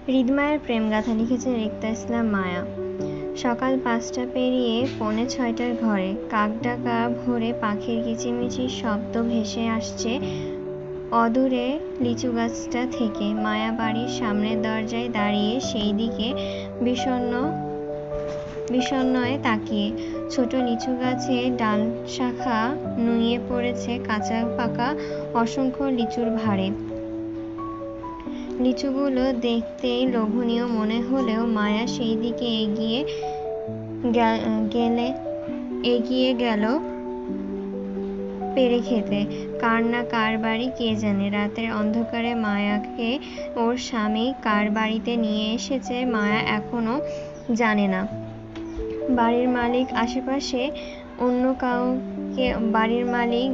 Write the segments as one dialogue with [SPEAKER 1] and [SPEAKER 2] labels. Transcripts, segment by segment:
[SPEAKER 1] হৃদমায়ের প্রেমগাথা লিখেছেন রিক্তা ইসলাম মায়া। সকাল 5টা পেরিয়ে 5:45 ঘরে। কাকডাকা ভোরে পাখির কিচিমিচির শব্দ ভেসে আসছে অদূরে লিচু গাছটা থেকে। মায়া বাড়ির সামনের দরজায় দাঁড়িয়ে সেই দিকে বিষণ্ণয়ে তাকিয়ে। ছোট লিচু গাছের ডাল শাখা নুয়ে পড়েছে কাঁচা পাকা অসংখ্য লিচুর ভারে। লিচুগুলো দেখতেই লোভনীয় মনে হলেও মায়া সেই দিকে এগিয়ে গেল পেরে খেতে। কার না কার বাড়ি কে জানে। রাতের অন্ধকারে মায়াকে ওর স্বামী কার বাড়িতে নিয়ে এসেছে মায়া এখনো জানে না। বাড়ির মালিক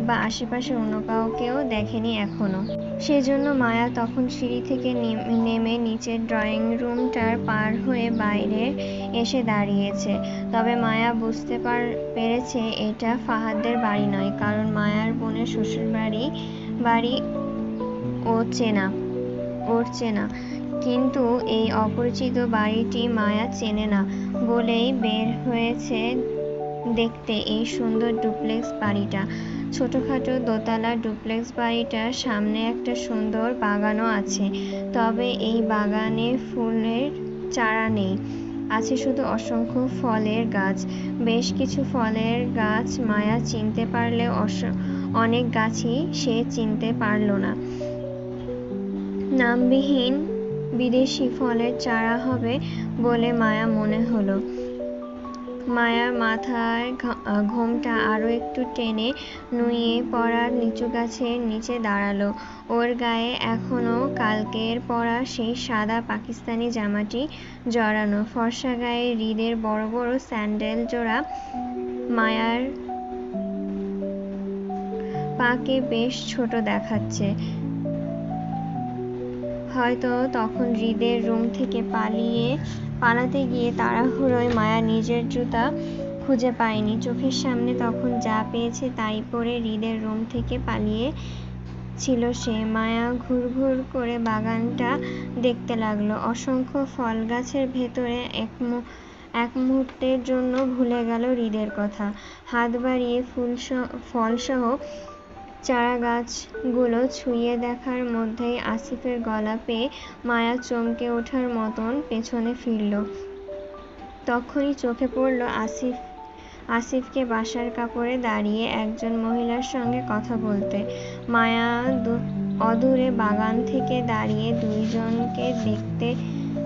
[SPEAKER 1] বা আশেপাশে অন্য কাউকেও দেখেনি এখনো। সেজন্য মায়া তখন সিঁড়ি থেকে নেমে নিচের ড্রয়িং রুমটার পার হয়ে বাইরে এসে দাঁড়িয়েছে। তবে মায়া বুঝতে পেরেছে এটা ফাহাদের বাড়ি নয়, কারণ মায়ার বোনের শ্বশুর বাড়ি ওর চেনা। কিন্তু এই অপরিচিত বাড়িটি মায়া চেনে না বলেই বের হয়েছে দেখতে এই সুন্দর ডুপ্লেক্স বাড়িটা। ছোটখাটো দোতলা ডুপ্লেক্স বাড়িটার সামনে একটা সুন্দর বাগানও আছে। তবে এই বাগানে ফুলের চারা নেই, আছে শুধু অসংখ্য ফলের গাছ। বেশ কিছু ফলের গাছ মায়া চিনতে পারলেও অনেক গাছই সে চিনতে পারল না। নামবিহীন বিদেশি ফলের চারা হবে বলে মায়া মনে হলো। মায়ার মাথায় ঘোমটা আরো একটু টেনে নুয়ে পড়া লিচু গাছের নিচে দাঁড়ালো। ওর গায়ে এখনো কালকের পরা সেই সাদা পাকিস্তানি জামাটি জড়ানো। ফর্সা গায়ে হৃদের বড় বড় স্যান্ডেল জোড়া মায়ার পাকে বেশ ছোট দেখাচ্ছে। হয়তো তখন হৃদের রুম থেকে পালাতে গিয়ে তাড়াহুড়োয় মায়া নিজের জুতা খুঁজে পায়নি। চোখের সামনে তখন যা পেয়েছে তাই পরে হৃদের রুম থেকে পালিয়ে ছিল সে। মায়া ঘুরঘুর করে বাগানটা দেখতে লাগলো। অসংখ্য ফল গাছের ভেতরে এক মুহূর্তের জন্য ভুলে গেল হৃদের কথা। হাত বাড়িয়ে ফলসহ চারা গাছগুলো ছুঁয়ে দেখার মধ্যেই আসিফের গলা পেয়ে মায়া চমকে ওঠার মতন পেছনে ফিরল। তখনই চোখে পড়ল আসিফকে বাসার কাপড়ে দাঁড়িয়ে একজন মহিলার সঙ্গে কথা বলতে। মায়া অদূরে বাগান থেকে দাঁড়িয়ে দুইজনকে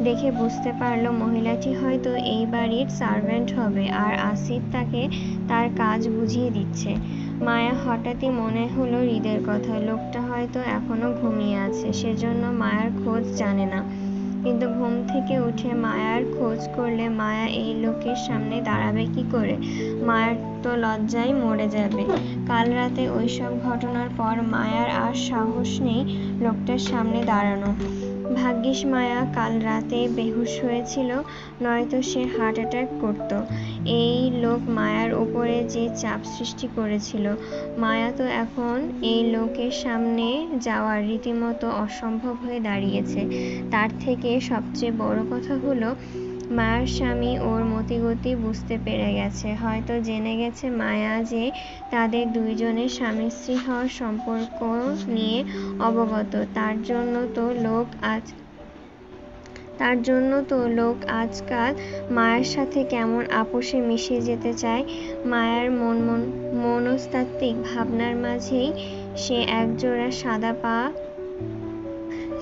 [SPEAKER 1] দেখে বুঝতে পারল মহিলাটি হয়তো এই বাড়ির সার্ভেন্ট হবে, আর আসিফ তাকে তার কাজ বুঝিয়ে দিচ্ছে। মায়া হঠাৎই মনে হলো হৃদের কথা। লোকটা হয়তো এখনো ঘুমিয়ে আছে, সেজন্য মায়ার খোঁজ জানে না। কিন্তু ঘুম থেকে উঠে মায়ার খোঁজ করলে মায়া এই লোকের সামনে দাঁড়াবে কি করে? মায়ার তো লজ্জায় মরে যাবে। কাল রাতে ওইসব ঘটনার পর মায়ার আর সাহস নেই লোকটার সামনে দাঁড়ানো। ভাগ্যিস মায়া কাল রাতে বেহুশ হয়েছিল, নয়তো সে হার্ট অ্যাটাক করত। এই লোক মায়ার উপরে যে চাপ সৃষ্টি করেছিল, মায়া তো এখন এই লোকের সামনে যাওয়ার রীতিমতো অসম্ভব হয়ে দাঁড়িয়েছে। তার থেকে সবচেয়ে বড় কথা হলো মায়ার স্বামী ওর মতিগতি বুঝতে পেরে গেছে। হয়তো জেনে গেছে মায়া যে তাদের দুইজনের স্বামী স্ত্রী হওয়ার সম্পর্ক নিয়ে অবগত। তার জন্য তো লোক আজকাল মায়ের সাথে কেমন আপোষে মিশে যেতে চায়। মায়ার মনস্তাত্ত্বিক ভাবনার মাঝেই সে একজোড়া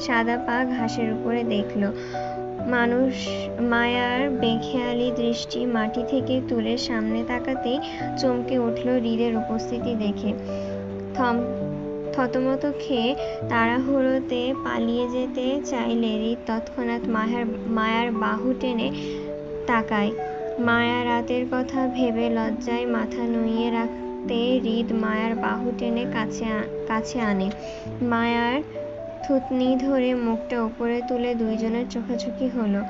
[SPEAKER 1] সাদা পা ঘাসের উপরে দেখল। মায়ার বেখেয়ালি দৃষ্টি মাটি থেকে তুলে সামনে তাকাতেই চমকে উঠল হৃদের উপস্থিতি দেখে। থতমত খেয়ে তাড়াহুড়োতে পালিয়ে যেতে চাইলে হৃদ তৎক্ষণাৎ মায়ার বাহু টেনে তাকায়। মায়া রাতের কথা ভেবে লজ্জায় মাথা নুইয়ে রাখতে হৃদ মায়ার বাহু টেনে কাছে আনে। মায়ার থুতনি ধরে মুখটা উপরে তুলে দুইজনের চোখাচোখি হলো।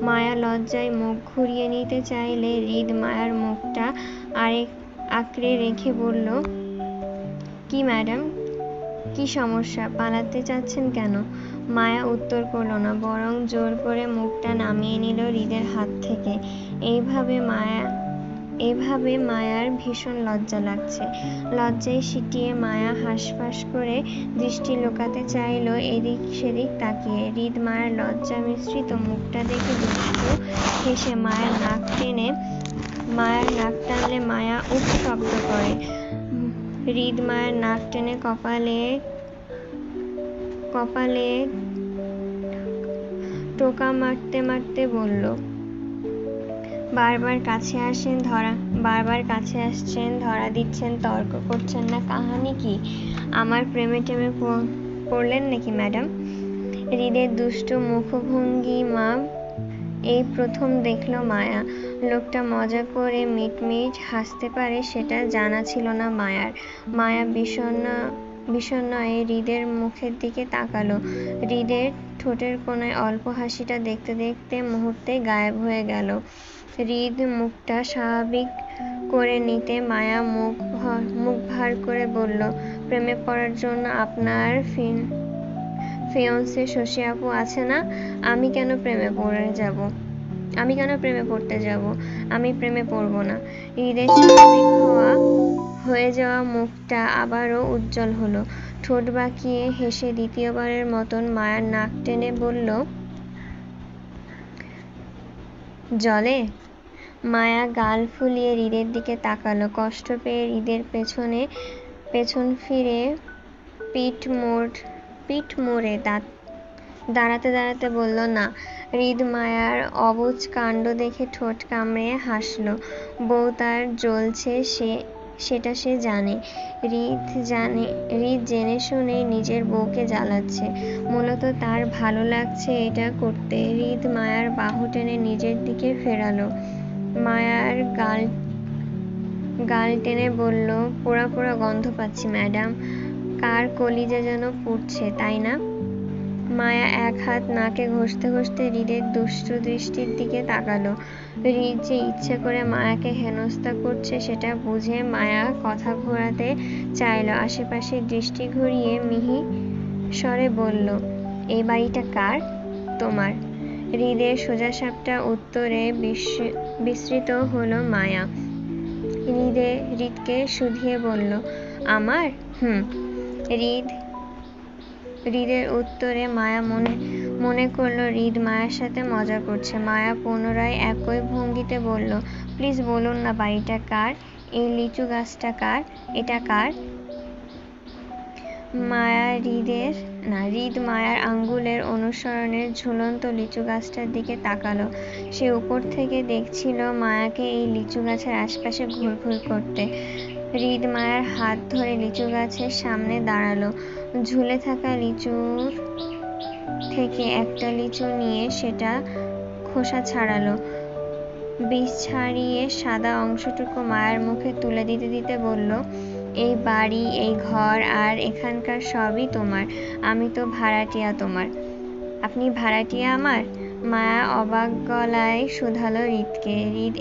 [SPEAKER 1] মায়া লজ্জায় মুখ ঘুরিয়ে নিতে চাইলে হৃদ মায়ার মুখটা আঁকড়ে রেখে বলল, কি ম্যাডাম, কি সমস্যা, পালাতে চাচ্ছেন কেন? মায়া উত্তর করল না, বরং জোর করে মুখটা নামিয়ে নিল হৃদের হাত থেকে। এইভাবে মায়ার ভীষণ লজ্জা লাগছে। লজ্জায় সিটিয়ে মায়া হাঁসফাঁস করে দৃষ্টি লুকাতে চাইল এদিক সেদিক তাকিয়ে। হৃদ মায়ার লজ্জা মিশ্রিত মুখটা দেখে দুষ্টু হেসে মায়ার নাক টানলে মায়া উফ শব্দ করে। হৃদ মায়ের নাক টেনে কপালে টোকা মারতে মারতে বলল, বারবার কাছে আসছেন, ধরা দিচ্ছেন, তর্ক করছেন না, কাহানি কি? আমার প্রেমে টেমে পড়লেন নাকি ম্যাডাম? হৃদের দুষ্টু মুখভঙ্গিমা এই প্রথম দেখল মায়া। লোকটা মজা করে মিটমিট হাসতে পারে সেটা জানা ছিল না মায়ার। মায়া বিষণ্ণয়ে হৃদের মুখের দিকে তাকালো। হৃদের ঠোঁটের কোণায় অল্প হাসিটা দেখতে দেখতে মুহূর্তেই গায়েব হয়ে গেল। হৃদ মুখটা স্বাভাবিক করে নিতে মায়া মুখ ভার করে বলল, প্রেমে পড়ার জন্য আপনার ফিয়ন্সে শশী আপু আছে না? আমি কেন প্রেমে পড়তে যাব? আমি প্রেমে পড়ব না। হৃদের স্বাভাবিক হয়ে যাওয়া মুখটা আবারও উজ্জ্বল হলো। ঠোঁট বাঁকিয়ে হেসে দ্বিতীয়বারের মতন মায়ার নাক টেনে বলল, জলে? মায়া গাল ফুলিয়ে হৃদের দিকে তাকালো। কষ্ট পেয়ে হৃদের পেছন ফিরে পিঠ মুড়ে দাঁড়াতে দাঁড়াতে বলল, না। হৃদ মায়ার অবুঝ কাণ্ড দেখে ঠোঁট কামড়ে হাসল। বউ তার জ্বলছে সেটা সে জানে। হৃদ জেনে শুনেই নিজের বউকে জ্বালাচ্ছে। মূলত তার ভালো লাগছে এটা করতে। হৃদ মায়ার বাহু টেনে নিজের দিকে ফেরালো। মায়ার গাল টেনে বলল, পোড়া পোড়া গন্ধ পাচ্ছি ম্যাডাম। কার কলিজা যেন পুড়ছে, তাই না? মায়া এক হাত নাকে ঘষতে ঘষতে হৃদের দুষ্টু দৃষ্টির দিকে তাকালো। হৃদ যে ইচ্ছে করে মায়াকে হেনস্থা করছে সেটা বুঝে মায়া কথা ঘোরাতে চাইল। আশেপাশে দৃষ্টি ঘুরিয়ে মিহি স্বরে বলল, এই বাড়িটা কার? তোমার। হৃদের সোজাসাপটা উত্তরে বিস্মিত হলো মায়া। হৃদকে শুধিয়ে বলল, আমার? হৃদের উত্তরে মায়া মনে করল হৃদ মায়ার সাথে মজা করছে। মায়া পুনরায় একই ভঙ্গিতে বলল, প্লিজ বলুন না বাড়িটা কার? এই লিচু গাছটা কার? এটা কার? হৃদ মায়ার আঙ্গুলের অনুসরণে ঝুলন্ত লিচু গাছটার দিকে তাকালো। সে উপর থেকে দেখছিল মায়াকে এই লিচু গাছের আশপাশে ঘুরঘুর করতে। হৃদ মায়ার হাত ধরে লিচু গাছের সামনে দাঁড়ালো। ঝুলে থাকা লিচুর থেকে একটা লিচু নিয়ে সেটা খোসা ছাড়ালো। বীজ ছাড়িয়ে সাদা অংশটুকু মায়ের মুখে তুলে দিতে দিতে বলল, এই বাড়ি, এই ঘর আর এখানকার সবই তোমার। আমি তো ভাড়াটিয়া তোমার। আপনি ভাড়াটিয়া আমার? মায়া অবাক গলায় শুধালো হৃদকে। হৃদ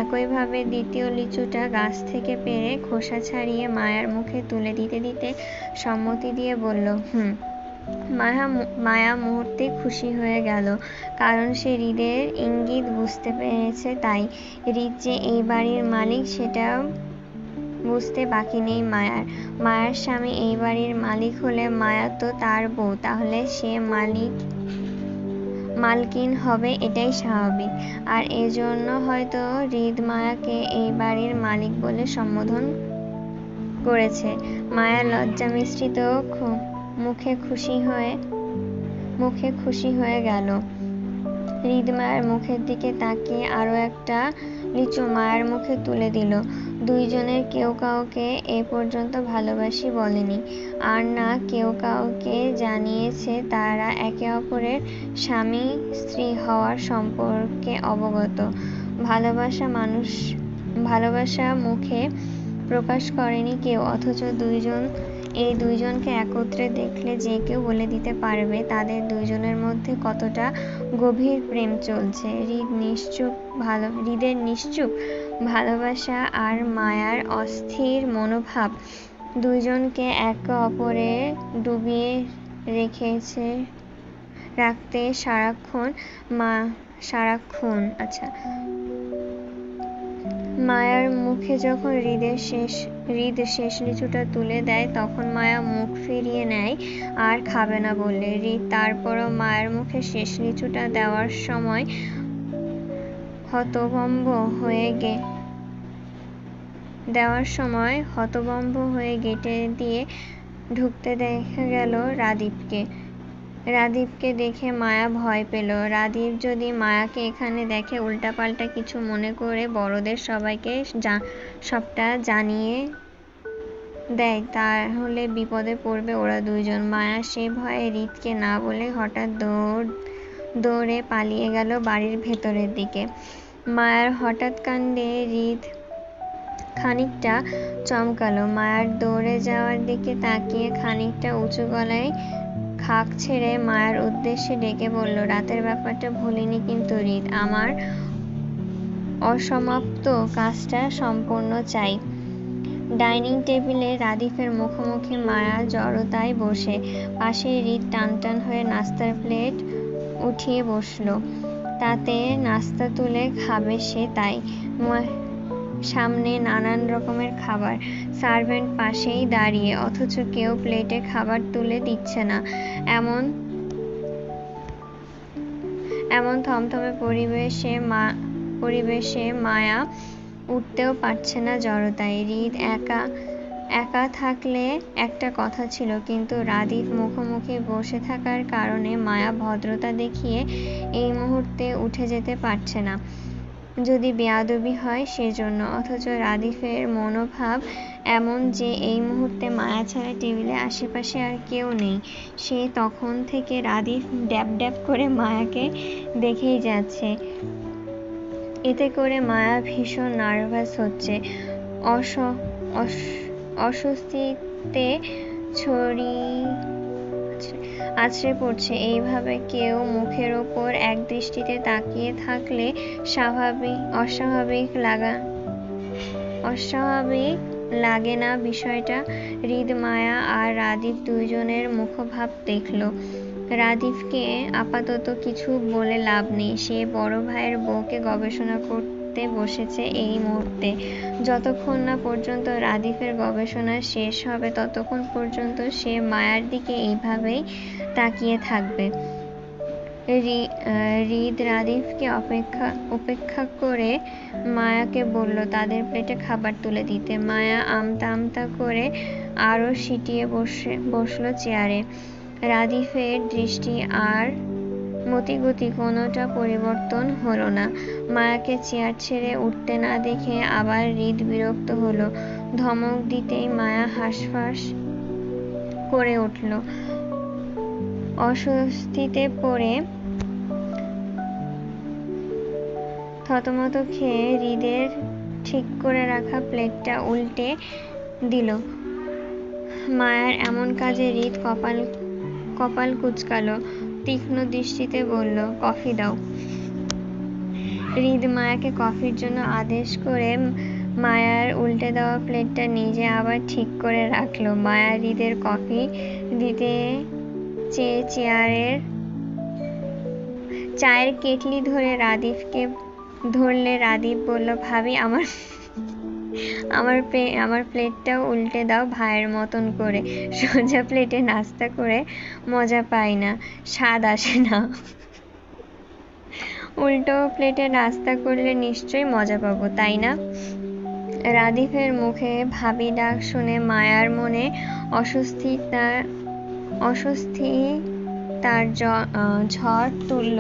[SPEAKER 1] একইভাবে দ্বিতীয় লিচুটা গাছ থেকে পেড়ে খোসা ছাড়িয়ে মায়ার মুখে তুলে দিতে দিতে সম্মতি দিয়ে বলল, মায়া মুহূর্তে খুশি হয়ে গেল, কারণ সে হৃদের ইঙ্গিত বুঝতে পেরেছে। তাই হৃদ যে এই বাড়ির মালিক সেটা বুঝতে বাকি নেই মায়ার স্বামী এই বাড়ির মালিক হলে মায়া তো তার বউ, তাহলে সে মালকিন হবে, এটাই স্বাভাবিক। আর এজন্য হয়তো হৃদ মায়াকে এই বাড়ির মালিক বলে সম্বোধন করেছে। মায়া লজ্জা মিশ্রিত মুখে খুশি হয়ে গেল। হৃদ মায়ের মুখের দিকে তাকিয়ে আরো একটা লিচু মায়ের মুখে তুলে দিল। দুইজনের কেউ কাউকে এ পর্যন্ত ভালোবাসি বলেনি, আর না কেউ কাউকে জানিয়েছে তারা একে অপরের স্বামী স্ত্রী হওয়ার সম্পর্কে অবগত। ভালোবাসা মুখে প্রকাশ করেনি কেউ, অথচ এই দুইজনকে একত্রে দেখলে যে কেউ বলে দিতে পারবে তাদের দুইজনের মধ্যে কতটা গভীর প্রেম চলছে। হৃদের নিশ্চুপ ভালোবাসা আর মায়ার অস্থির মনোভাব দুইজনকে একে অপরে ডুবিয়ে রাখতে সারাক্ষণ। মায়ার মুখে যখন হৃদ শেষ লিচুটা তুলে দেয় তখন মায়া মুখ ফিরিয়ে নেয় আর খাবে না বললে। হৃদ তারপরও মায়ের মুখে শেষ লিচুটা দেওয়ার সময় হতভম্ব হয়ে গেটে দিয়ে ঢুকতে দেখা গেল রাদীপকে দেখে মায়া ভয় পেল। রাদীপ যদি মায়াকে এখানে দেখে উল্টাপাল্টা কিছু মনে করে বড়দের সবাইকে সবটা জানিয়ে দেয় তাহলে বিপদে পড়বে ওরা দুইজন। মায়া সে ভয়ে হৃদকে না বলে হঠাৎ দৌড়ে পালিয়ে গেল বাড়ির ভেতরের দিকে। মায়ার হঠাৎ কাণ্ডে হৃদ খানিকটা চমকালো। মায়ার দৌড়ে যাওয়ার দিকে তাকিয়ে খানিকটা উঁচু গলায় খাক ছেড়ে মায়ার উদ্দেশ্যে ডেকে বলল, রাতের ব্যাপারটা ভুলিনি কিন্তু হৃদ, আমার অসমাপ্ত কাজটা সম্পূর্ণ চাই। ডাইনিং টেবিলে রাদীপের মুখোমুখি মায়া জড়তায় বসে, পাশে হৃদ টানটান হয়ে নাস্তার প্লেট উঠিয়ে বসল। তাতে নাস্তা তুলে খাবে সে, তাই সামনে নানান রকমের খাবার, সার্ভেন্ট পাশেই দাঁড়িয়ে, অথচ কেউ প্লেটে খাবার তুলে দিচ্ছে না। এমন থমথমে পরিবেশে মায়া উঠতেও পারছে না জড়তায়। হৃদ একা থাকলে একটা কথা ছিল, কিন্তু রাদীপ মুখোমুখি বসে থাকার কারণে মায়া ভদ্রতা দেখিয়ে এই মুহূর্তে উঠে যেতে পারছে না। যদি বেয়াদবি হয় সেজন্য। অথচ রাদীপের মনোভাব এমন যে এই মুহূর্তে মায়া ছাড়া টেবিলের আশেপাশে আর কেউ নেই। সে তখন থেকে রাদীপ ড্যাব ড্যাব করে মায়াকে দেখেই যাচ্ছে। এতে করে মায়া ভীষণ নার্ভাস হচ্ছে, অস্বস্তিতে আছড়ে পড়ছে। এইভাবে কেউ মুখের ওপর একদৃষ্টিতে তাকিয়ে থাকলে অস্বাভাবিক লাগে না বিষয়টা? হৃদ, মায়া আর রাদীপ দুইজনের মুখভাব দেখল। রাদীপকে আপাতত কিছু বলে লাভ নেই, সে বড় ভাইয়ের বউকে গবেষণা করতে বসেছে এই মুহূর্তে। যতক্ষণ না পর্যন্ত রাদীপের গবেষণা শেষ হবে ততক্ষণ পর্যন্ত সে মায়ার দিকে এইভাবেই তাকিয়ে থাকবে। হৃদ রাদীপকে উপেক্ষা করে মায়াকে বলল তাদের প্লেটে খাবার তুলে দিতে। মায়া আমতা আমতা করে আরো সিটিয়ে বসল চেয়ারে। রাদীপের দৃষ্টি আর মতিগতি কোনোটা পরিবর্তন হলো না। মায়াকে চেয়ার ছেড়ে উঠতে না দেখে আবার হৃদ বিরক্ত হলো। ধমক দিতেই মায়া হাঁসফাঁস করে উঠল। অস্বস্তিতে পড়ে থতমত খেয়ে হৃদের ঠিক করে রাখা প্লেটটা উল্টে দিল। মায়ার এমন কাজে হৃদ কপাল কুঁচকালো, তীক্ষ্ণ দৃষ্টিতে বলল, কফি দাও। হৃদ মায়াকে কফির জন্য আদেশ করে মায়ার উল্টে দেওয়া প্লেটটা নিজে আবার ঠিক করে রাখল। মায়া হৃদের কফি দিতে চেয়ে চায়ের কেটলি ধরলে রাদীপ বলল, ভাবি আমার প্লেটটাও উল্টে দাও ভাইয়ের মতন করে। সোজা প্লেটে নাস্তা করে মজা পাই না, স্বাদ আসে না। উল্টো প্লেটে নাস্তা করলে নিশ্চয়ই মজা পাবো, তাই না? রাদীপের মুখে ভাবি ডাক শুনে মায়ার মনে অস্বস্তি তার ঝড় তুলল।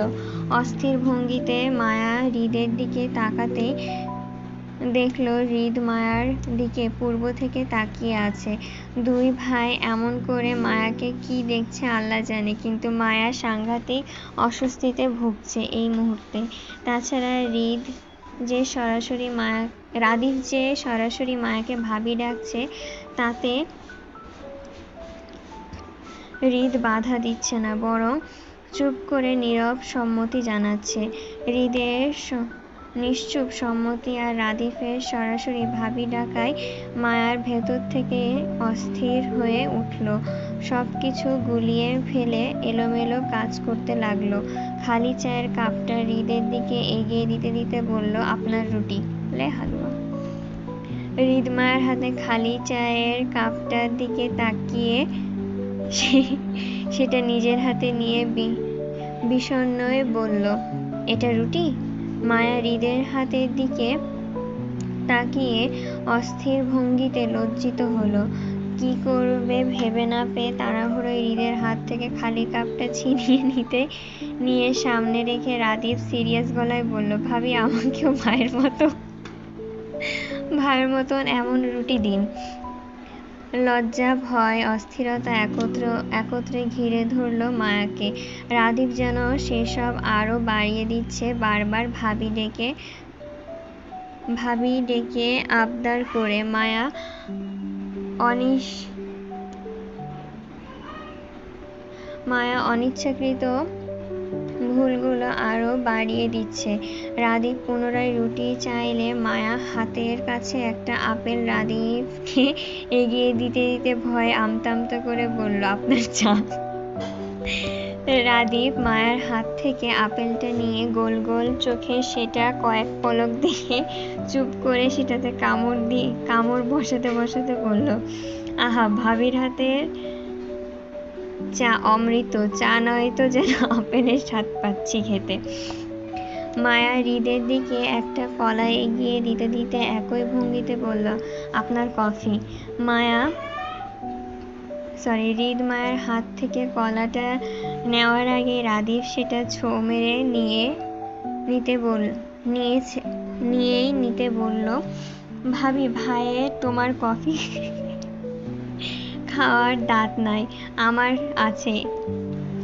[SPEAKER 1] অস্থির ভঙ্গিতে মায়া হৃদের দিকে তাকাতেই দেখল হৃদ মায়ার দিকে পূর্ব থেকে তাকিয়ে আছে। দুই ভাই এমন করে মায়াকে কি দেখছে আল্লাহ জানে, কিন্তু মায়া সাংঘাতিক অস্বস্তিতে ভুগছে এই মুহূর্তে। তাছাড়া রাদীপ যে সরাসরি মায়াকে ভাবি ডাকছে তাতে হৃদ বাধা দিচ্ছে না, বরং চুপ করে নীরব সম্মতি জানাচ্ছে। হৃদের নিশ্চুপ সম্মতি আর রাদিফের সরাসরি ভাবি ডাকায় মায়ার ভেতর থেকে অস্থির হয়ে উঠল। সবকিছু গুলিয়ে ফেলে এলোমেলো কাজ করতে লাগলো। খালি চায়ের কাপটা হৃদের দিকে এগিয়ে দিতে দিতে বলল, আপনার রুটি লে হালুয়া। হৃদ মায়ের হাতে খালি চায়ের কাপটার দিকে তাকিয়ে সেটা নিজের হাতে নিয়ে বিষণ্ণই বলল, এটা রুটি? মায়া হৃদের হাতের দিকে তাকিয়ে অস্থির ভঙ্গিতে লজ্জিত হলো। কি করবে ভেবে না পেয়ে তাড়াহুড়োয় হৃদের হাত থেকে খালি কাপটা ছিনিয়ে নিয়ে সামনে রেখে রাদীপ সিরিয়াস গলায় বলল, ভাবি আমাকেও ভাইয়ের মতন এমন রুটি দিন। লজ্জা, ভয়, অস্থিরতা একত্রে ঘিরে ধরল মায়াকে। রাদীপ যেন সেসব আরো বাড়িয়ে দিচ্ছে, বারবার ভাবি ডেকে আবদার করে মায়া অনিচ্ছাকৃত ভুলগুলো আরো বাড়িয়ে দিচ্ছে। রাদীপ পুনরায় রুটি চাইলে মায়া হাতের কাছে একটা আপেল রাদীপকে এগিয়ে দিতে দিতে ভয়ে আমতা করে বলল, আপনার চা। রাদীপ মায়ার হাত থেকে আপেলটা নিয়ে গোল গোল চোখে সেটা কয়েক পলক দিয়ে চুপ করে সেটাতে কামড় বসাতে বলল, আহা, ভাবির হাতের চা অমৃত, চা নয়তো যেন আপেলের স্বাদ পাচ্ছি খেতে। মায়া হৃদের দিকে একটা কলা এগিয়ে দিতে দিতে একই ভঙ্গিতে বলল, আপনার কফি। হৃদ মায়ের হাত থেকে কলাটা নেওয়ার আগে রাদীপ সেটা ছো মেরে নিয়েই নিতে বলল, ভাবি, ভাইয়ের তোমার কফি খাওয়ার দাঁত নাই, আমার আছে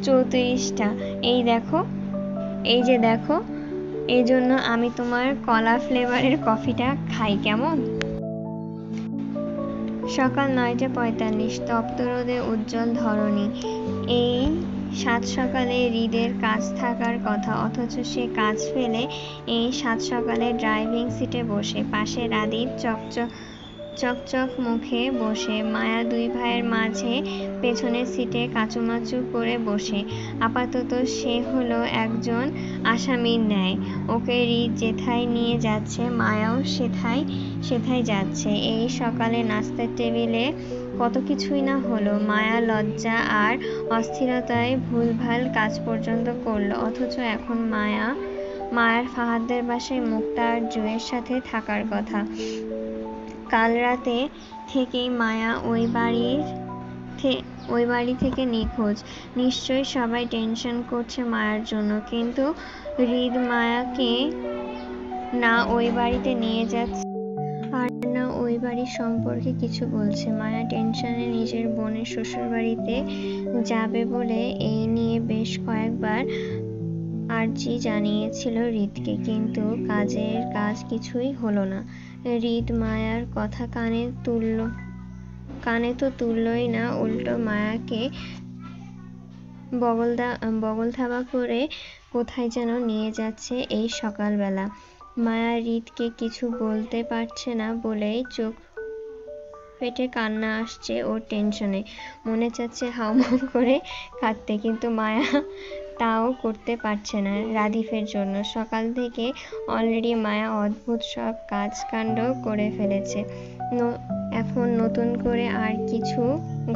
[SPEAKER 1] 34টা। এই যে দেখো, এই জন্য আমি তোমার কলা ফ্লেভারের কফিটা খাই, কেমন? সকাল 9:45, তপ্ত রোদে উজ্জ্বল ধরণী। এই সাত সকালে হৃদের কাজ থাকার কথা, অথচ সে কাজ ফেলে এই সাত সকালে ড্রাইভিং সিটে বসে। পাশে রাদীপ চকচক মুখে বসে, মায়া দুই ভাইয়ের মাঝে পেছনের সিটে কাচুমাচু করে বসে। আপাতত সে হলো একজন আসামির ন্যায়। ওকে হৃদ যেথায় নিয়ে যাচ্ছে মায়াও সেথায় যাচ্ছে। এই সকালে নাস্তার টেবিলে কত কিছুই না হলো। মায়া লজ্জা আর অস্থিরতায় ভুলভাল কাজ পর্যন্ত করলো, অথচ এখন মায়ার ফাহাদের বাসায় মুক্তা আর জুয়ের সাথে থাকার কথা। কাল রাতে থেকেই মায়া ওই বাড়ি থেকে নিখোঁজ। নিশ্চয়ই সবাই টেনশন করছে মায়ার জন্য, কিন্তু হৃদ মায়াকে না ওই বাড়িতে নিয়ে যাচ্ছে আর না ওই বাড়ির সম্পর্কে কিছু বলছে। মায়া টেনশনে নিজের বোনের শ্বশুরবাড়িতে যাবে বলে এই নিয়ে বেশ কয়েকবার আর্জি জানিয়েছিল হৃদকে, কিন্তু কাজ কিছুই হলো না। হৃদ মায়ার কথা কানে তো তুললই না, উল্টো মায়াকে বগলধাবা করে কোথায় যেন নিয়ে যাচ্ছে এই সকালবেলা। মায়া হৃদকে কিছু বলতে পারছে না বলেই চোখ ফেটে কান্না আসছে ওর টেনশনে। মনে চাচ্ছে হাউমাউ করে কাঁদতে, কিন্তু মায়া তাও করতে পারছে না রাদীফের জন্য। সকাল থেকে অলরেডি মায়া অদ্ভুত সব কাজকাণ্ড করে ফেলেছে। এখন নতুন করে আর কিছু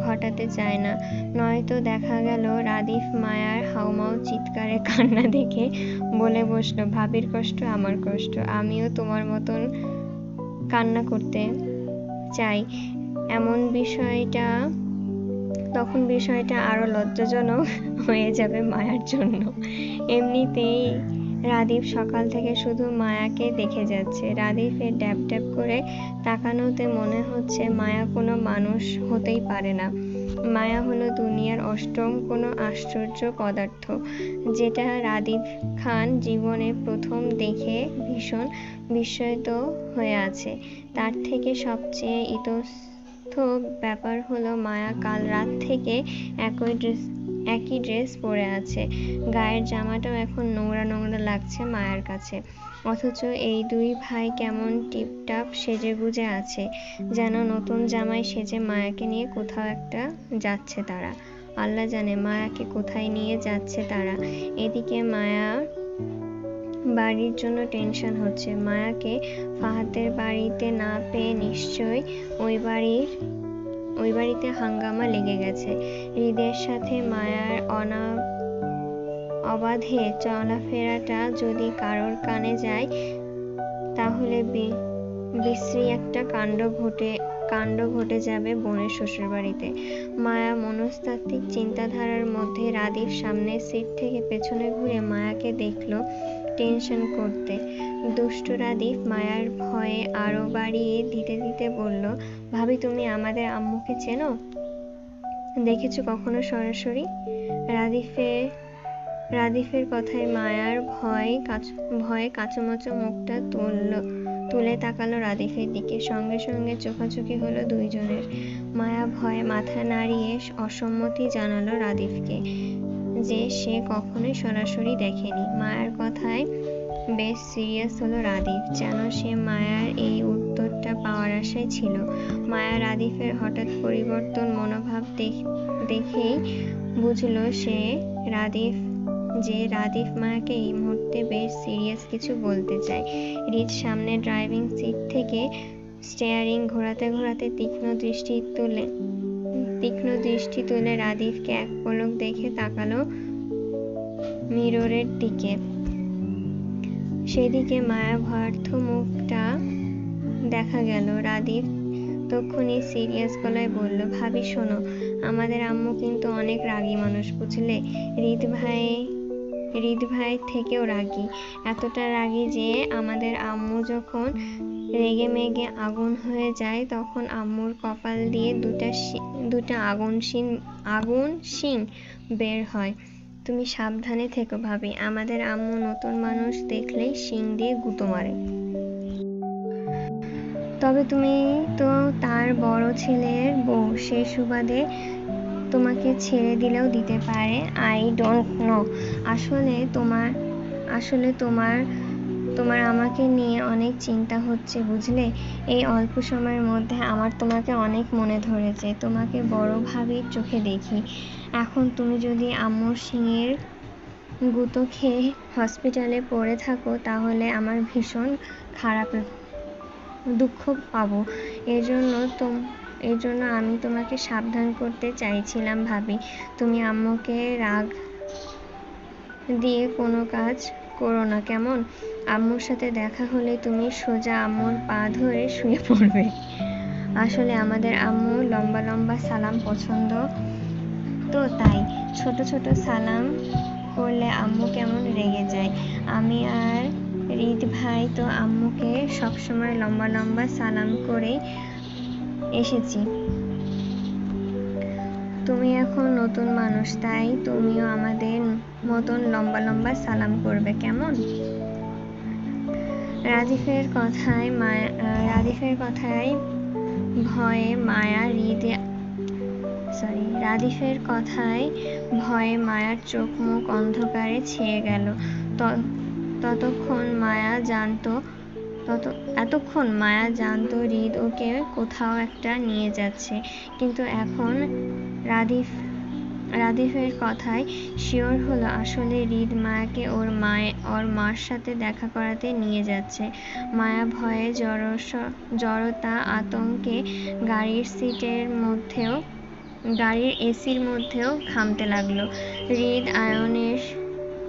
[SPEAKER 1] ঘটাতে চায় না, নয়তো দেখা গেল রাদীফ মায়ার হাউমাউ চিৎকারে কান্না দেখে বলে বসলো, ভাবির কষ্ট আমার কষ্ট, আমিও তোমার মতন কান্না করতে চাই। তখন বিষয়টা আরো লজ্জাজনক হয়ে যাবে মায়ার জন্য। এমনিতেই রাদীপ সকাল থেকে শুধু মায়াকে দেখে যাচ্ছে। রাদীপের ড্যাব করে তাকানোতে মনে হচ্ছে মায়া কোনো মানুষ হতেই পারে না। মায়া হলো দুনিয়ার অষ্টম কোনো আশ্চর্য পদার্থ, যেটা রাদীপ খান জীবনে প্রথম দেখে ভীষণ বিস্মিত হয়ে আছে। তার থেকে সবচেয়ে ইতস্তত ব্যাপার হলো মায়া কাল রাত থেকে একই ড্রেস পরে আছে। গায়ের জামাটাও এখন নোংরা নোংরা লাগছে মায়ার কাছে। অথচ এই দুই ভাই কেমন টিপটাপ সেজেগুজে আছে, যেন নতুন জামাই সেজে মায়াকে নিয়ে কোথাও একটা যাচ্ছে তারা। আল্লাহ জানে মায়াকে কোথায় নিয়ে যাচ্ছে তারা। এদিকে মায়া বাড়ির জন্য টেনশন হচ্ছে। মায়াকে ফাহাদের বাড়িতে না পেয়ে নিশ্চয়ই ওই বাড়িতে হাঙ্গামা লেগে গেছে। হৃদের সাথে মায়ার অবাধে চলাফেরাটা যদি কারোর কানে যায়, তাহলে বিশ্রী একটা কাণ্ড ঘটে যাবে বোনের শ্বশুরবাড়িতে। মায়া মনস্তাত্ত্বিক চিন্তাধারার মধ্যে রাদিফ সামনের সিট থেকে পেছনে ঘুরে মায়াকে দেখল টেনশন করতে। দুষ্টু রাদিফ মায়ার ভয়ে আরো বাড়িয়ে দিতে দিতে বলল, ভাবি তুমি আমাদের আম্মুকে চেনো? দেখেছো কখনো সরাসরি? রাদিফের কথায় মায়ার ভয়ে কাঁচুমাচু মুখটা তুলে তাকালো রাদিফের দিকে। সঙ্গে সঙ্গে চোখাচোখি হলো দুইজনের। মায়া ভয়ে মাথা নাড়িয়ে অসম্মতি জানালো রাদিফকে যে সে কখনোই সরাসরি দেখেনি। মায়ার কথায় বেশ সিরিয়াস হলো রাদিফ, যেন সে মায়ার এই উত্তরটা পাওয়ার আশায় ছিল। মায়া রাদিফের হঠাৎ পরিবর্তন মনোভাব দেখেই বুঝল রাদিফ মায়াকে এই মুহূর্তে বেশ সিরিয়াস কিছু বলতে চায়। হৃদ সামনে ড্রাইভিং সিট থেকে স্টিয়ারিং ঘোরাতে ঘোরাতে তীক্ষ্ণ দৃষ্টি তুলে রাদিফকে এক পলক দেখে তাকালো মিররের দিকে। সেদিকে মায়া ভয়ার্থ মুখটা দেখা গেল। রাদিফ তক্ষুনি সিরিয়াস গলায় বলল, ভাবি শোনো, আমাদের আম্মু কিন্তু অনেক রাগী মানুষ, বুঝলে? হৃদ ভাই থেকেও রাগী। এতটা রাগী যে আমাদের আম্মু যখন রেগে মেগে আগুন হয়ে যায়, তখন আম্মুর কপাল দিয়ে দুটা আগুন শিং বের হয়। তুমি সাবধানে থেকো ভাবি, আমাদের আম্মু নতুন মানুষ দেখলেই শিং দিয়ে গুঁতো মারে। তবে তুমি তো তার বড় ছেলের বউ, সেই সুবাদে তোমাকে ছেড়ে দিলেও দিতে পারে। I don't know. আসলে তোমার আমাকে নিয়ে অনেক চিন্তা হচ্ছে, বুঝলে? এই অল্প সময়ের মধ্যে আমার তোমাকে অনেক মনে ধরেছে। তোমাকে বড় ভাবির চোখে দেখি। এখন তুমি যদি আম্মুর শিঙের গুঁতো খেয়ে হসপিটালে পড়ে থাকো, তাহলে আমার ভীষণ দুঃখ পাবো। এর জন্য আমি তোমাকে সাবধান করতে চাইছিলাম ভাবি। তুমি আম্মুকে রাগ দিয়ে কোনো কাজ করো না, কেমন? আম্মুর সাথে দেখা হলে তুমি সোজা আম্মুর পা ধরে শুয়ে পড়বে। আসলে আমাদের আম্মু লম্বা লম্বা সালাম পছন্দ তো, তাই ছোট ছোট সালাম করলে আম্মু কেমন রেগে যায়। আমি আর হৃদ ভাই তো আম্মুকে সবসময় লম্বা লম্বা সালাম করেই এসেছি। তুমি এখন নতুন মানুষ, তাই তুমিও আমাদের মতন লম্বা লম্বা সালাম করবে, কেমন? রাদিফের কথায় ভয়ে মায়ার চোখ মুখ অন্ধকারে ছেয়ে গেল। এতক্ষণ মায়া জানতো হৃদ ওকে কোথাও একটা নিয়ে যাচ্ছে, কিন্তু এখন রাদিফের কথায় শিওর হলো আসলে হৃদ মায়াকে ওর মার সাথে দেখা করাতে নিয়ে যাচ্ছে। মায়া ভয়ে জড়তা আতঙ্কে গাড়ির এসির মধ্যেও ঘামতে লাগলো।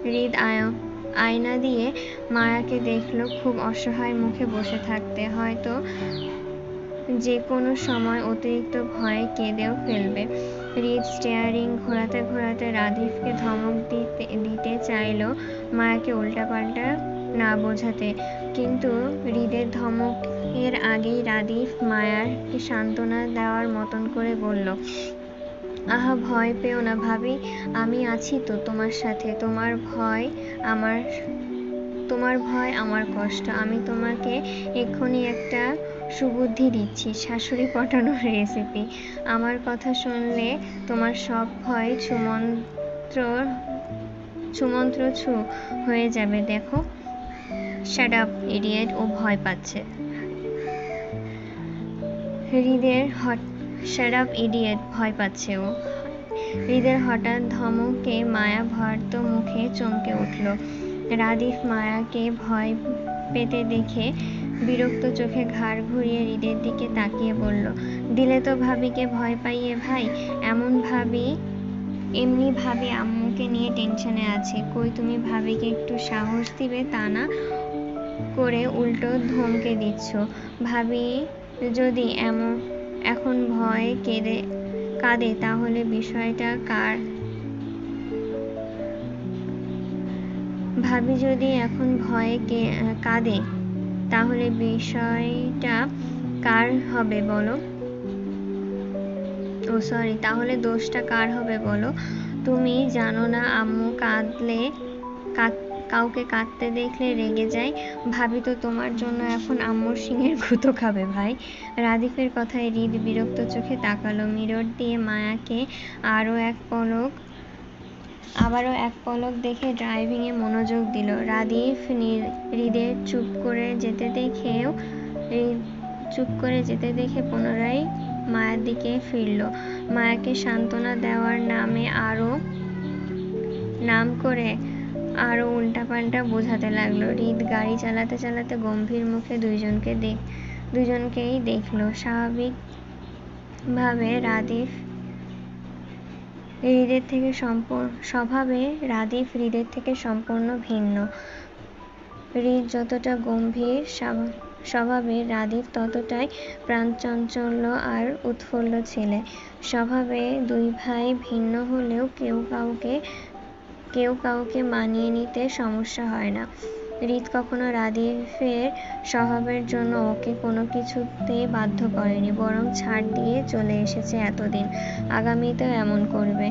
[SPEAKER 1] হৃদ আয়না দিয়ে মায়াকে দেখলো খুব অসহায় মুখে বসে থাকতে। হয়তো যে কোনো সময় অতিরিক্ত ভয়ে কেঁদেও ফেলবে। হৃদ স্টিয়ারিং ঘোরাতে ঘোরাতে রাদিফকে ধমক দিতে চাইল মায়াকে উল্টাপাল্টা না বোঝাতে, কিন্তু হৃদের ধমকের আগেই রাদিফ মায়াকে সান্ত্বনা দেওয়ার মতন করে বলল, আহা, ভয় পেও না ভাবি, আমি আছি তো তোমার সাথে। তোমার ভয় আমার কষ্ট। আমি তোমাকে এক্ষুনি একটা সুবুদ্ধি দিচ্ছি, শাশুড়ি পটানোর রেসিপি। আমার কথা শুনলে তোমার সব ভয় ছুমন্ত্র ছু হয়ে যাবে। দেখো, শাট আপ ইডিয়েট। ও ভয় পাচ্ছে। Shut up idiot. ভয় পাচ্ছে ও। হৃদের হঠাৎ ধমকে মায়া ভয়ার্ত মুখে চমকে উঠল। রাদিফ মায়াকে ভয় পেতে দেখে বিরক্ত চোখে ঘাড় ঘুরিয়ে হৃদের দিকে তাকিয়ে বলল, দিলে তো ভাবিকে ভয় পাইয়ে ভাই। এমনি ভাবি আম্মুকে নিয়ে টেনশনে আছে। কই তুমি ভাবিকে একটু সাহস দিবে, তা না করে উল্টো ধমকে দিচ্ছ। ভাবি যদি এখন ভয়ে কাঁদে তাহলে বিষয়টা কার? ভাবি যদি এখন ভয়ে কাঁদে তাহলে বিষয়টা কার হবে বলো? তাহলে দোষটা কার হবে বলো? তুমি জানো না আম্মু কাউকে কাঁদতে দেখলে রেগে যায়? ভাবি তো তোমার জন্য এখন আম্মুর শিঙের গুঁতো খাবে ভাই। রাদিফের কথায় হৃদ বিরক্ত চোখে তাকালো। মিরর দিয়ে মায়াকে আবারও এক পলক দেখে ড্রাইভিংয়ে মনোযোগ দিল। রাদিফ হৃদের চুপ করে যেতে দেখে পুনরায় মায়ার দিকে ফিরল। মায়াকে সান্ত্বনা দেওয়ার নাম করে আরো উল্টাপাল্টা বোঝাতে লাগলো। হৃদ গাড়ি চালাতে চালাতে গম্ভীর মুখে দুজনকেই দেখলো। স্বভাবে রাদিফ হৃদের থেকে সম্পূর্ণ ভিন্ন। হৃদ যতটা গম্ভীর স্বভাবে, রাদিফ ততটাই প্রাণচঞ্চল আর উৎফুল্ল ছেলে। স্বভাবে দুই ভাই ভিন্ন হলেও কেউ কাউকে মানিয়ে নিতে সমস্যা হয় না। হৃদ কখনো রাদিফের স্বভাবের জন্য ওকে কোনো কিছুতেই বাধ্য করেনি, বরং ছাড় দিয়ে চলে এসেছে এতদিন, আগামীতেও এমন করবে।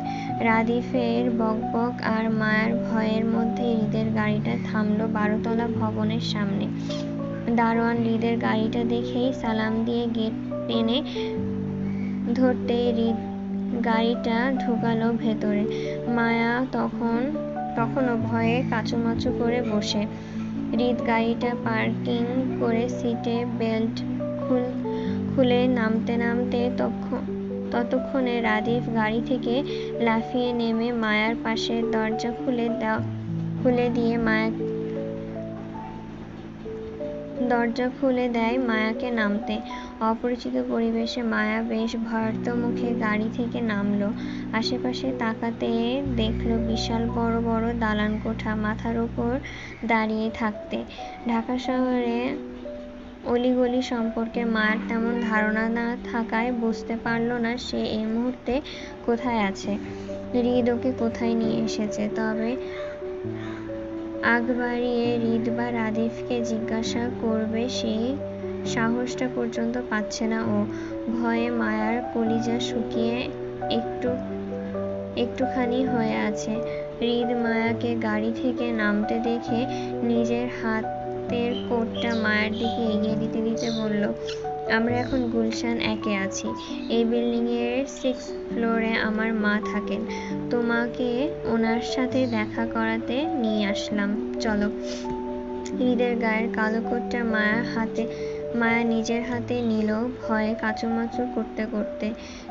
[SPEAKER 1] রাদিফের বকবক আর মায়ার ভয়ের মধ্যে হৃদের গাড়িটা থামল 12 তলা ভবনের সামনে। দারোয়ান হৃদের গাড়িটা দেখেই সালাম দিয়ে গেট টেনে ধরতেই হৃদ গাড়িটা ঢুকালো ভেতরে। মায়া তখনও ভয়ে কাঁচুমাচু করে বসে। হৃদ গাড়িটা পার্কিং করে সিটে বেল্ট খুলে নামতে ততক্ষণে রাদিফ গাড়ি থেকে লাফিয়ে নেমে মায়ার পাশের দরজা খুলে দেয় মায়াকে নামতে। অপরিচিত পরিবেশে মায়া বেশ ভয়ার্ত মুখে গাড়ি থেকে নামল। আশেপাশে তাকাতে দেখল বিশাল বড় বড় দালান কোঠা মাথার উপর দাঁড়িয়ে থাকতে। ঢাকা শহরে অলিগলি সম্পর্কে মায়ার তেমন ধারণা না থাকায় বুঝতে পারল না সে এই মুহূর্তে কোথায় আছে, হৃদ ওকে কোথায় নিয়ে এসেছে। তবে আগ বাড়িয়ে হৃদ বা রাদিফকে জিজ্ঞাসা করবে সেই সাহসটা পর্যন্ত পাচ্ছে না ও। ভয়ে মায়ার কলিজা শুকিয়ে একটুখানি হয়ে আছে। হৃদ মায়াকে গাড়ি থেকে নামতে দেখে নিজের হাতের কোটটা মায়ার দিকে এগিয়ে দিতে দিতে বলল, আমরা এখন গুলশান 1-এ আছি। এই বিল্ডিংয়ের 6th ফ্লোরে আমার মা থাকেন। তোমাকে ওনার সাথে দেখা করাতে নিয়ে আসলাম, চলো। হৃদের গায়ের কালো কোটটা মায়া নিজের হাতে নিল ভয়ে কাঁচুমাচু করতে করতে।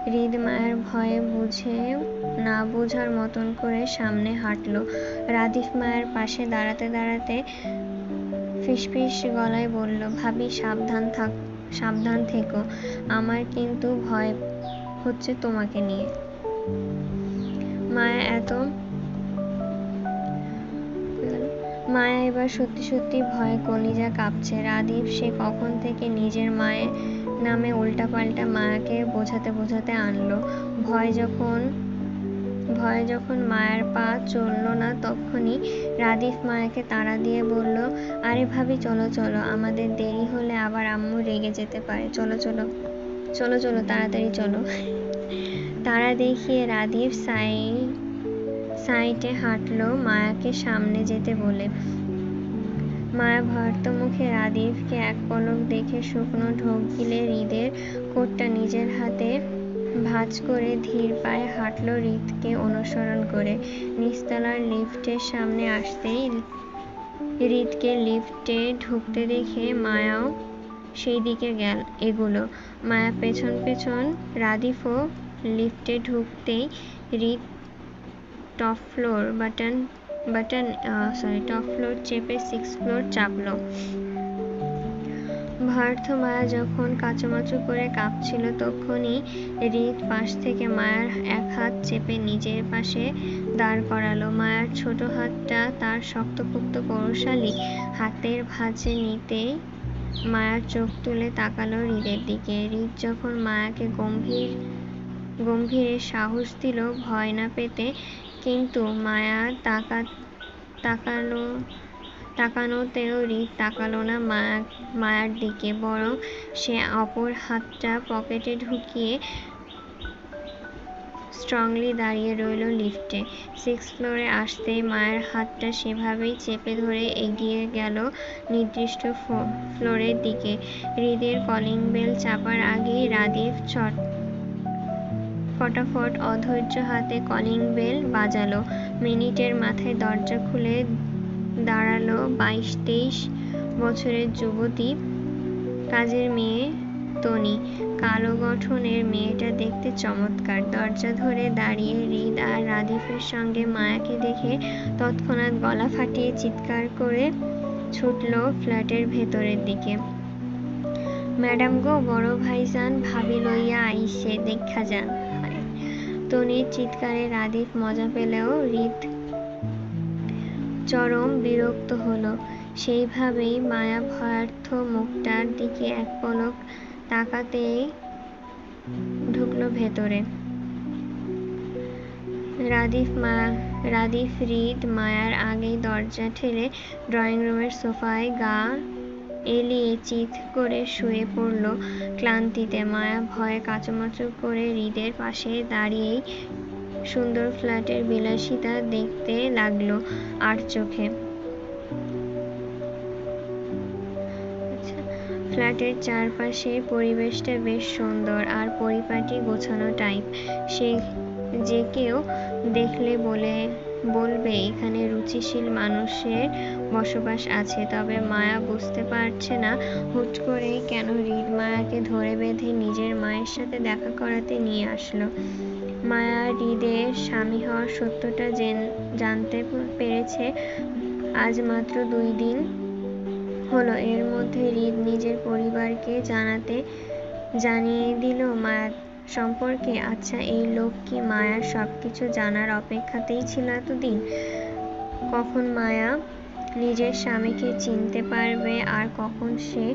[SPEAKER 1] হৃদ মায়ার ভয়ে বুঝেও না বোঝার মতন করে সামনে হাঁটল। রাদিফ মায়ার পাশে দাঁড়াতে ফিসফিস গলায় বলল, ভাবি সাবধান থেকো, আমার কিন্তু ভয় হচ্ছে তোমাকে নিয়ে। মায়া এবার সত্যি সত্যি ভয়ে কলিজা কাঁপছে। রাদিফ সে কখন থেকে নিজের মায়ের নামে উল্টাপাল্টা মায়াকে বোঝাতে আনলো। ভয় যখন মায়ার পা চলল না তক্ষুনি রাদিফ মায়াকে তাড়া দিয়ে বলল, আরে ভাবি চলো আমাদের দেরি হলে আবার আম্মু রেগে যেতে পারে, চলো তাড়াতাড়ি চলো। তাড়া দেখিয়ে রাদিফ সাইডে হাঁটল মায়াকে সামনে যেতে বলে। মায়া ভয়ার্ত মুখে রাদিফকে এক পলক দেখে শুকনো ঢোক গিলে হৃদের কোটটা নিজের হাতে ভাঁজ করে ধীর পায়ে হাঁটল হৃদকে অনুসরণ করে। নিচতলার লিফটের সামনে আসতেই হৃদকে লিফটে ঢুকতে দেখে মায়াও সেই দিকে এগুলো। মায়া পেছন পেছন, রাদিফও লিফটে ঢুকতেই হৃদ টপ ফ্লোর চেপে 6th ফ্লোর চাপলো। ভার্থ মায়া যখন কাচুমাচু করে কাঁপছিল তখনই হৃদ পাশ থেকে মায়ার এক হাত চেপে নিজের পাশে দাঁড় করালো। মায়ার ছোট হাতটা তার শক্তপোক্ত পৌরুষালী হাতের ভাঁজে নিতেই মায়ার চোখ তুলে তাকালো হৃদের দিকে। হৃদ যখন মায়াকে গম্ভীরে সাহস দিল ভয় না পেতে, কিন্তু মায়া তাকানোতেও হৃদ তাকালো না মায়ার দিকে, বরং সে অপর হাতটা পকেটে ঢুকিয়ে স্ট্রংলি দাঁড়িয়ে রইল লিফটে। 6th ফ্লোরে আসতেই মায়ের হাতটা সেভাবেই চেপে ধরে এগিয়ে গেল নির্দিষ্ট ফ্লোরের দিকে। হৃদের কলিং বেল চাপার আগেই রাদিফ ফটাফট অধৈর্য হাতে কলিং বেল বাজালো। মিনিটের মাথায় দরজা খুলে দাঁড়ালো 22-23 বছরের যুবতী কাজের মেয়ে তনি। কালো গঠনের মেয়েটা দেখতে চমৎকার। দরজা ধরে দাঁড়িয়ে হৃদ আর রাদিফের সঙ্গে মায়াকে দেখে তৎক্ষণাৎ গলা ফাটিয়ে চিৎকার করে ছুটল ফ্ল্যাটের ভেতরের দিকে। ম্যাডাম গো, বড় ভাইজান ভাবি লইয়া আইছে, দেখা যান। তনির চিৎকারে রাদিফ মজা পেলেও হৃদ চরম বিরক্ত হলো। সেইভাবেই মায়া ভয়ার্থ মুখটার দিকে এক পলক তাকাতেই ঢুকলো ভেতরে। রাদিফ হৃদ মায়ার আগেই দরজা ঠেলে ড্রয়িং রুমের সোফায় গা এলিয়ে চিৎ করে শুয়ে পড়ল ক্লান্তিতে। মায়া ভয়ে কাচুমাচু করে হৃদের পাশে দাঁড়িয়েই সুন্দর ফ্ল্যাটের বিলাসিতা দেখতে লাগলো আর চোখে। ফ্ল্যাটের চারপাশে পরিবেশটা বেশ সুন্দর আর পরিপাটি গোছানো টাইপ। যে কেউ দেখলে বলবে এখানে রুচিশীল মানুষের বসবাস আছে। তবে মায়া বুঝতে পারছে না হুট করেই কেন হৃদ মায়াকে ধরে বেঁধে নিজের মায়ের সাথে দেখা করাতে নিয়ে আসলো। মায়া হৃদের স্বামী হওয়ার সত্যটা জানতে পেরেছে আজ মাত্র 2 দিন হলো। এর মধ্যে হৃদ নিজের পরিবারকে জানিয়ে দিল মায়া সম্পর্কে। আচ্ছা, এই লোক কি মায়ার সবকিছু জানার অপেক্ষাতেই ছিল এতদিন? কখন মায়া নিজের স্বামীকে চিনতে পারবে আর কখন সে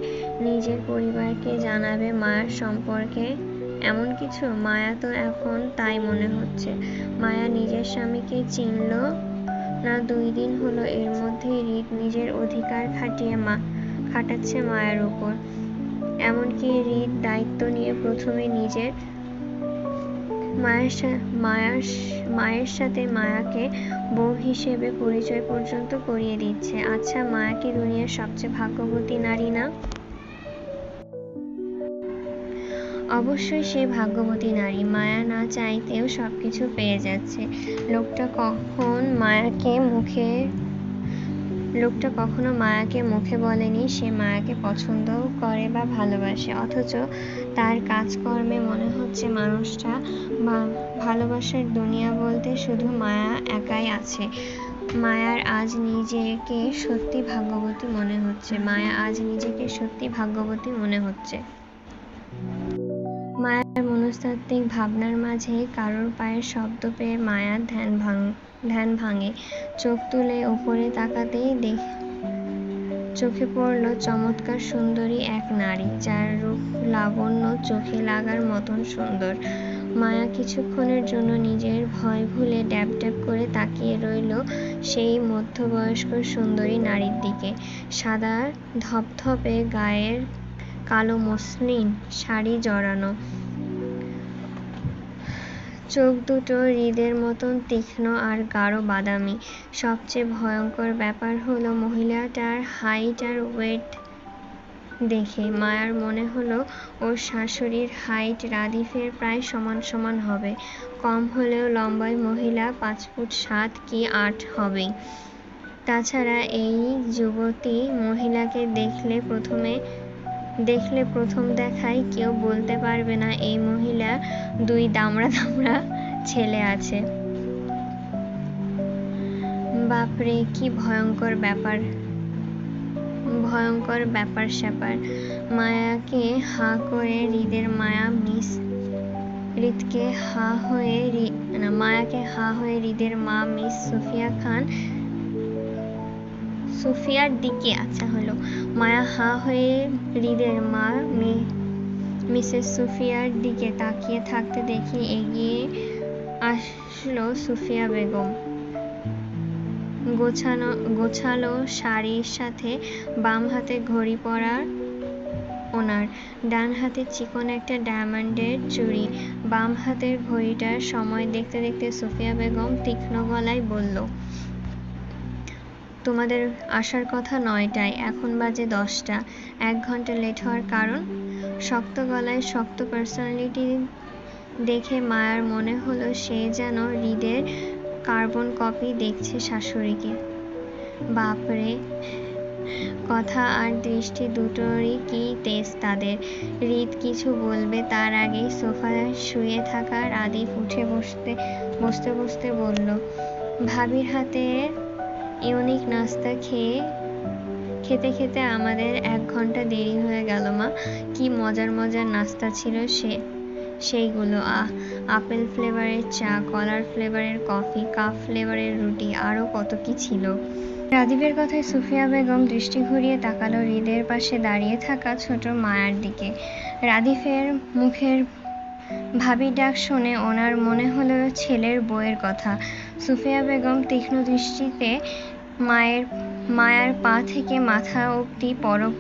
[SPEAKER 1] নিজের পরিবারকে জানাবে মায়ার সম্পর্কে এমন কিছু? মায়া তো এখন তাই মনে হচ্ছে। মায়া নিজের স্বামীকে চিনল না 2 দিন হলো। এর মধ্যেই হৃদ নিজের অধিকার খাটাচ্ছে মায়ার উপর। এমনকি হৃদ দায়িত্ব নিয়ে প্রথমে নিজের মায়ের সাথে মায়াকে বউ হিসেবে পরিচয় পর্যন্ত করিয়ে দিচ্ছে। আচ্ছা, মায়া কি দুনিয়ার সবচেয়ে ভাগ্যবতী নারী না? অবশ্যই সে ভাগ্যবতী নারী। মায়া না চাইতেও সবকিছু পেয়ে যাচ্ছে। লোকটা কখনো মায়াকে মুখে বলেনি সে মায়াকে পছন্দ করে বা ভালোবাসে, অথচ তার কাজকর্মে মনে হচ্ছে মানুষটা ভালোবাসার দুনিয়া বলতে শুধু মায়া একাই আছে। মায়ার আজ নিজেকে সত্যি ভাগ্যবতী মনে হচ্ছে। মায়ার মনস্তাত্ত্বিক ভাবনার মাঝে কারোর পায়ের শব্দ পেয়ে মায়ার ধ্যান ভাঙে। চোখ তুলে উপরে তাকাতেই চোখে পড়ল চমৎকার সুন্দরী এক নারী, যার রূপ লাবণ্য চোখে লাগার মতন সুন্দর। মায়া কিছুক্ষণের জন্য নিজের ভয় ভুলে ড্যাব ড্যাব করে তাকিয়ে রইল সেই মধ্যবয়স্ক সুন্দরী নারীর দিকে। সাদা ধপধপে গায়ের কালো মসলিন শাড়ি জড়ানো, চোখ দুটো হৃদের মতন তীক্ষ্ণ আর গাঢ় বাদামি। সবচেয়ে ভয়ঙ্কর ব্যাপার হলো মহিলাটার হাইট আর ওয়েট দেখে। মায়ার মনে হলো ওর শাশুড়ির হাইট রাদিফের প্রায় সমান সমান হবে, কম হলেও লম্বায় মহিলা 5 ফুট 7 কি 8 হবেই। তাছাড়া এই যুবতী মহিলাকে দেখলে প্রথম দেখায় কেউ বলতে পারবে না এই মহিলা 2 দামড়া দামড়া ছেলে আছে। বাপরে, কি ভয়ঙ্কর ব্যাপার স্যাপার। মায়াকে হা করে হৃদের মা মিস সুফিয়ার দিকে মায়া হা হয়ে হৃদের মা মিসেস সুফিয়ার দিকে তাকিয়ে থাকতে দেখে এগিয়ে আসলো সুফিয়া বেগম। গোছালো শাড়ির সাথে বাম হাতে ঘড়ি পরা ওনার, ডান হাতে চিকন একটা ডায়মন্ডের চুড়ি। বাম হাতের ঘড়িটার সময় দেখতে দেখতে সুফিয়া বেগম তীক্ষ্ণ গলায় বলল, তোমাদের আসার কথা 9টায়, এখন বাজে 10টা। 1 ঘন্টা লেট হওয়ার কারণ? শক্ত গলায় শক্ত পার্সোনালিটি দেখে মায়ার মনে হলো সে যেন হৃদের কার্বন কপি দেখছে শাশুড়িকে। বাপরে, কথা আর দৃষ্টি দুটোরই কি তেজ তাদের। হৃদ কিছু বলবে তার আগেই সোফায় শুয়ে থাকা রাদিফ উঠে বসতে বলল, ভাবির হাতের ইউনিক নাস্তা খেতে খেতে আমাদের 1 ঘন্টা দেরি হয়ে গেল মা। কি মজার নাস্তা ছিল সেইগুলো। আপেল ফ্লেভারের চা, কলার ফ্লেভারের কফি, কাপ ফ্লেভারের রুটি, আরও কত কি ছিল। রাদিফের কথায় সুফিয়া বেগম দৃষ্টি ঘুরিয়ে তাকালো হৃদের পাশে দাঁড়িয়ে থাকা ছোট মায়ার দিকে। রাদিফের মুখের ভাবি ডাক শুনে ওনার মনে হলো ছেলের বউয়ের কথা। সুফিয়া বেগম তীক্ষ্ণ দৃষ্টিতে মায়ার পা থেকে মাথা অবধি পরখ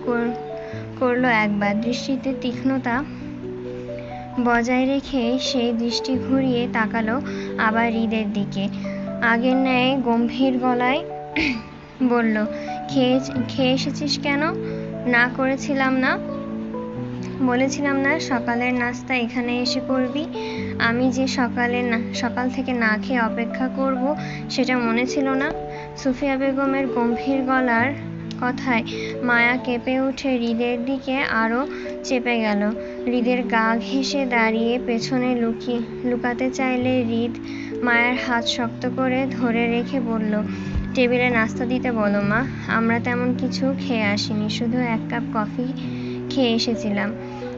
[SPEAKER 1] করলো একবার। দৃষ্টিতে তীক্ষ্ণতা বজায় রেখে সেই দৃষ্টি ঘুরিয়ে তাকালো আবার হৃদের দিকে। আগের ন্যায় গম্ভীর গলায় বলল, খেয়ে এসেছিস কেন? না বলেছিলাম না সকালের নাস্তা এখানে এসে করবি? আমি যে সকাল থেকে না খেয়ে অপেক্ষা করব সেটা মনে ছিল না? সুফিয়া বেগমের গম্ভীর গলার কথায় মায়া কেঁপে উঠে হৃদের দিকে আরো চেপে গেল। হৃদের গা ঘেঁষে দাঁড়িয়ে পেছনে লুকাতে চাইলে হৃদ মায়ের হাত শক্ত করে ধরে রেখে বলল, টেবিলে নাস্তা দিতে বলো মা। আমরা তেমন কিছু খেয়ে আসিনি, শুধু 1 কাপ কফি খেয়ে এসেছিলাম।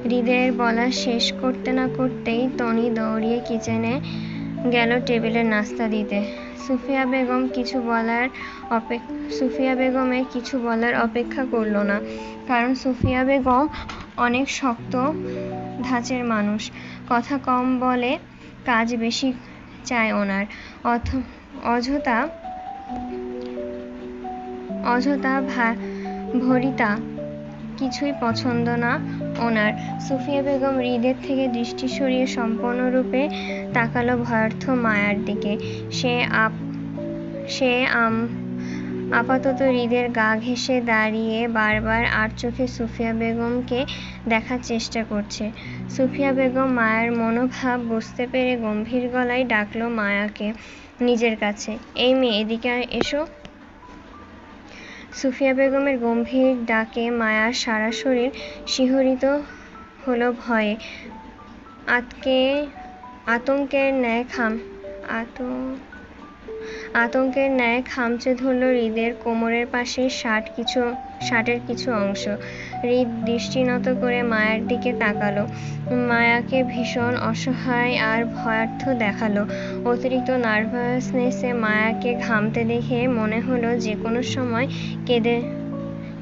[SPEAKER 1] হৃদের বলা শেষ করতে না করতেই টনি দৌড়িয়ে কিচেনে গেল টেবিলে নাস্তা দিতে। সুফিয়া বেগমের কিছু বলার অপেক্ষা করল না, কারণ সুফিয়া বেগম অনেক শক্ত ধাঁচের মানুষ। কথা কম বলে, কাজ বেশি চায় ওনার। অযথা ভরিতা কিছুই পছন্দ না ওনার। সুফিয়া বেগম হৃদের থেকে দৃষ্টি সরিয়ে সম্পূর্ণরূপে তাকালো ভয়ার্থ মায়ার দিকে। সে আপাতত হৃদের গা ঘেঁষে দাঁড়িয়ে বারবার আর চোখে সুফিয়া বেগমকে দেখার চেষ্টা করছে। সুফিয়া বেগম মায়ার মনোভাব বুঝতে পেরে গম্ভীর গলায় ডাকলো মায়াকে নিজের কাছে, এই মেয়ে এদিকে এসো। সুফিয়া বেগমের গম্ভীর ডাকে মায়ার সারা শরীর শিহরিত হলো ভয়ে। আতঙ্কের ন্যায় খামচে ধরল হৃদের কোমরের পাশের শার্টের কিছু অংশ। হৃদ দৃষ্টি নত করে মায়ার দিকে তাকালো। মায়াকে ভীষণ অসহায় আর ভয়ার্থ দেখালো। অতিরিক্ত নার্ভাসনেসে মায়াকে ঘামতে দেখে মনে হলো যে কোনো সময়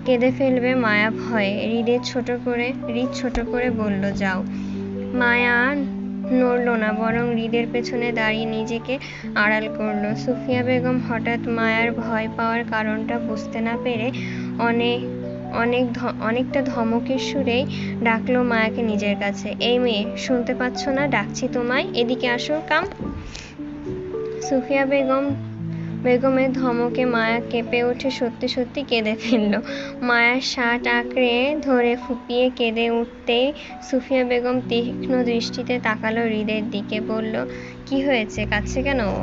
[SPEAKER 1] কেঁদে ফেলবে মায়া ভয়ে। হৃদ ছোট করে বলল, যাও। মায়া নড়ল না, বরং হৃদের পেছনে দাঁড়িয়ে নিজেকে আড়াল করল। সুফিয়া বেগম হঠাৎ মায়ার ভয় পাওয়ার কারণটা বুঝতে না পেরে অনেকটা ধমকের সুরেই ডাকলো মায়াকে নিজের কাছে, এই মেয়ে শুনতে পাচ্ছ না? ডাকছি তোমায়, এদিকে আসো, কাম। সুফিয়া বেগম বেগমের ধমকে মায়া কেঁপে উঠে সত্যি সত্যি কেঁদে ফেলল। মায়ার শার্ট আঁকড়ে ধরে ফুঁপিয়ে কেঁদে উঠতেই সুফিয়া বেগম তীক্ষ্ণ দৃষ্টিতে তাকালো হৃদের দিকে। বলল, কি হয়েছে, কাঁদছে কেন ও?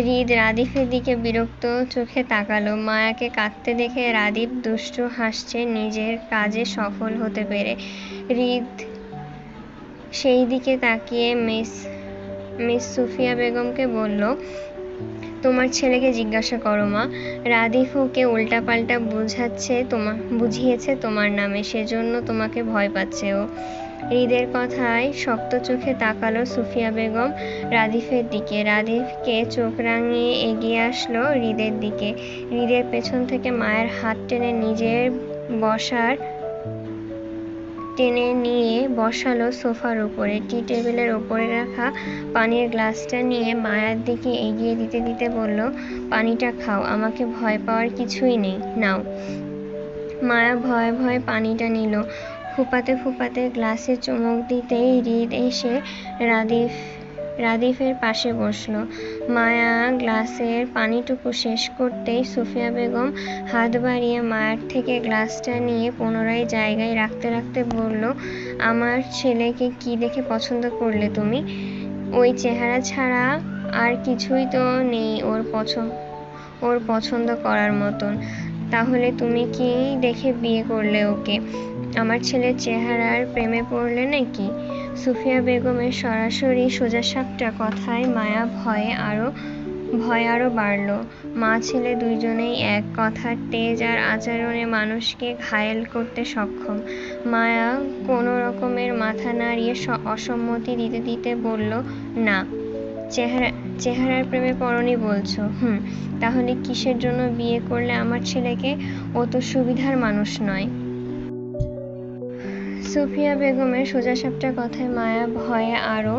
[SPEAKER 1] হৃদ রাদিফের দিকে বিরক্ত চোখে তাকালো। মায়াকে কাঁদতে দেখে রাদিফ দুষ্টু হাসছে নিজের কাজে সফল হতে পেরে। হৃদ সেই দিকে তাকিয়ে মিস সুফিয়া বেগমকে বলল, তোমার ছেলেকে জিজ্ঞাসা করো মা। রাদিফ ওকে উল্টাপাল্টা বুঝিয়েছে তোমার নামে, সেজন্য তোমাকে ভয় পাচ্ছে ও। হৃদের কথায় শক্ত চোখে তাকালো সুফিয়া বেগম রাদিফের দিকে। রাদিফকে চোখ রাঙিয়ে এগিয়ে আসলো হৃদের দিকে। হৃদের পেছন থেকে মায়ের হাত টেনে নিয়ে বসালো সোফার উপরে। টি টেবিলের ওপরে রাখা পানির গ্লাসটা নিয়ে মায়ার দিকে এগিয়ে দিতে দিতে বলল, পানিটা খাও, আমাকে ভয় পাওয়ার কিছুই নেই, নাও। মায়া ভয়ে ভয়ে পানিটা নিল। ফুপাতে ফুপাতে গ্লাসে চুমুক দিতেই হৃদ এসে রাদিফের পাশে বসল। মায়া গ্লাসের পানিটুকু শেষ করতেই সুফিয়া বেগম হাত বাড়িয়ে মায়ার থেকে গ্লাসটা নিয়ে পুনরায় জায়গায় রাখতে রাখতে বলল, আমার ছেলেকে কি দেখে পছন্দ করলে তুমি? ওই চেহারা ছাড়া আর কিছুই তো নেই ওর পছন্দ করার মতন। তাহলে তুমি কি দেখে বিয়ে করলে ওকে? আমার ছেলের চেহারার প্রেমে পড়লে নাকি? সুফিয়া বেগমের সরাসরি সোজাসাপটা কথায় মায়া ভয় আরো বাড়ল। মা ছেলে দুইজনেই এক, কথার তেজ আর আচরণে মানুষকে ঘায়েল করতে সক্ষম। মায়া কোনো রকমের মাথা নাড়িয়ে অসম্মতি দিতে দিতে বলল, না। চেহারার প্রেমে পড়নি বলছো? তাহলে কিসের জন্য বিয়ে করলে আমার ছেলেকে? ও তো সুবিধার মানুষ নয়। সুফিয়া বেগমের সোজাসাপটা কথায় মায়া ভয়ে আরো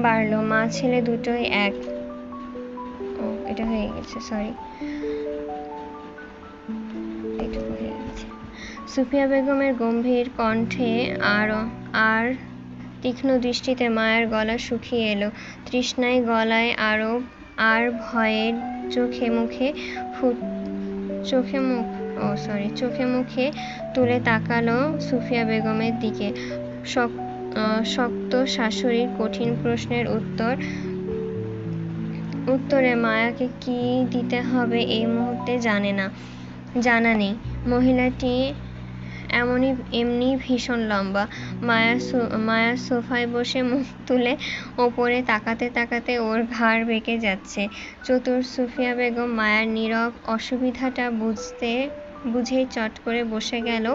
[SPEAKER 1] বাড়ল। মা ছেলে দুটোই এক। এটা হয়ে গেছে, সরি, এটুকু হয়ে গেছে। সুফিয়া বেগমের গম্ভীর কণ্ঠে আর তীক্ষ্ণ দৃষ্টিতে মায়ের গলা শুকিয়ে এলো। তৃষ্ণায় গলায় আর ভয়ে চোখে মুখে তুলে তাকালো সুফিয়া বেগমের দিকে। শক্ত শাশুড়ির কঠিন প্রশ্নের উত্তরে মায়াকে কি দিতে হবে এই মুহূর্তে জানা নেই। মহিলাটি এমনি ভীষণ লম্বা। মায়া সোফায় বসে মুখ তুলে ওপরে তাকাতে তাকাতে ওর ঘাড় বেঁকে যাচ্ছে। চতুর সুফিয়া বেগম মায়ার নীরব অসুবিধাটা বুঝেই চট করে বসে গেল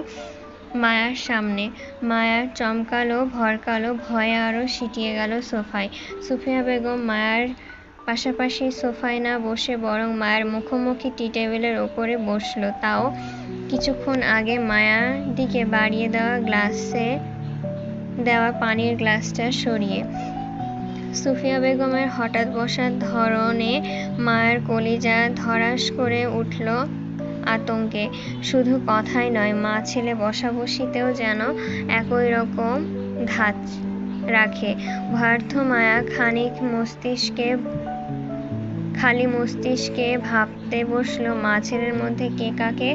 [SPEAKER 1] মায়ার সামনে। মায়া চমকালো, ভরকালো, ভয়ে আরো সিটিয়ে গেল সোফায়। সুফিয়া বেগম মায়ার পাশাপাশি সোফায় না বসে বরং মায়ের মুখোমুখি টি টেবিলের ওপরে বসল, তাও কিছুক্ষণ আগে মায়ার দিকে বাড়িয়ে দেওয়া পানির গ্লাসটা সরিয়ে। সুফিয়া বেগমের হঠাৎ বসার ধরনে মায়ের কলিজা ধড়াস করে উঠল আতঙ্কে। শুধু কথাই নয়, মা ছেলে বসাবসিতেও যেন একই রকম ধাঁচ রাখে। ভয়ার্থ মায়া খালি মস্তিষ্কে ভাবতে বসলো, মা ছেলের মধ্যে কে কাকে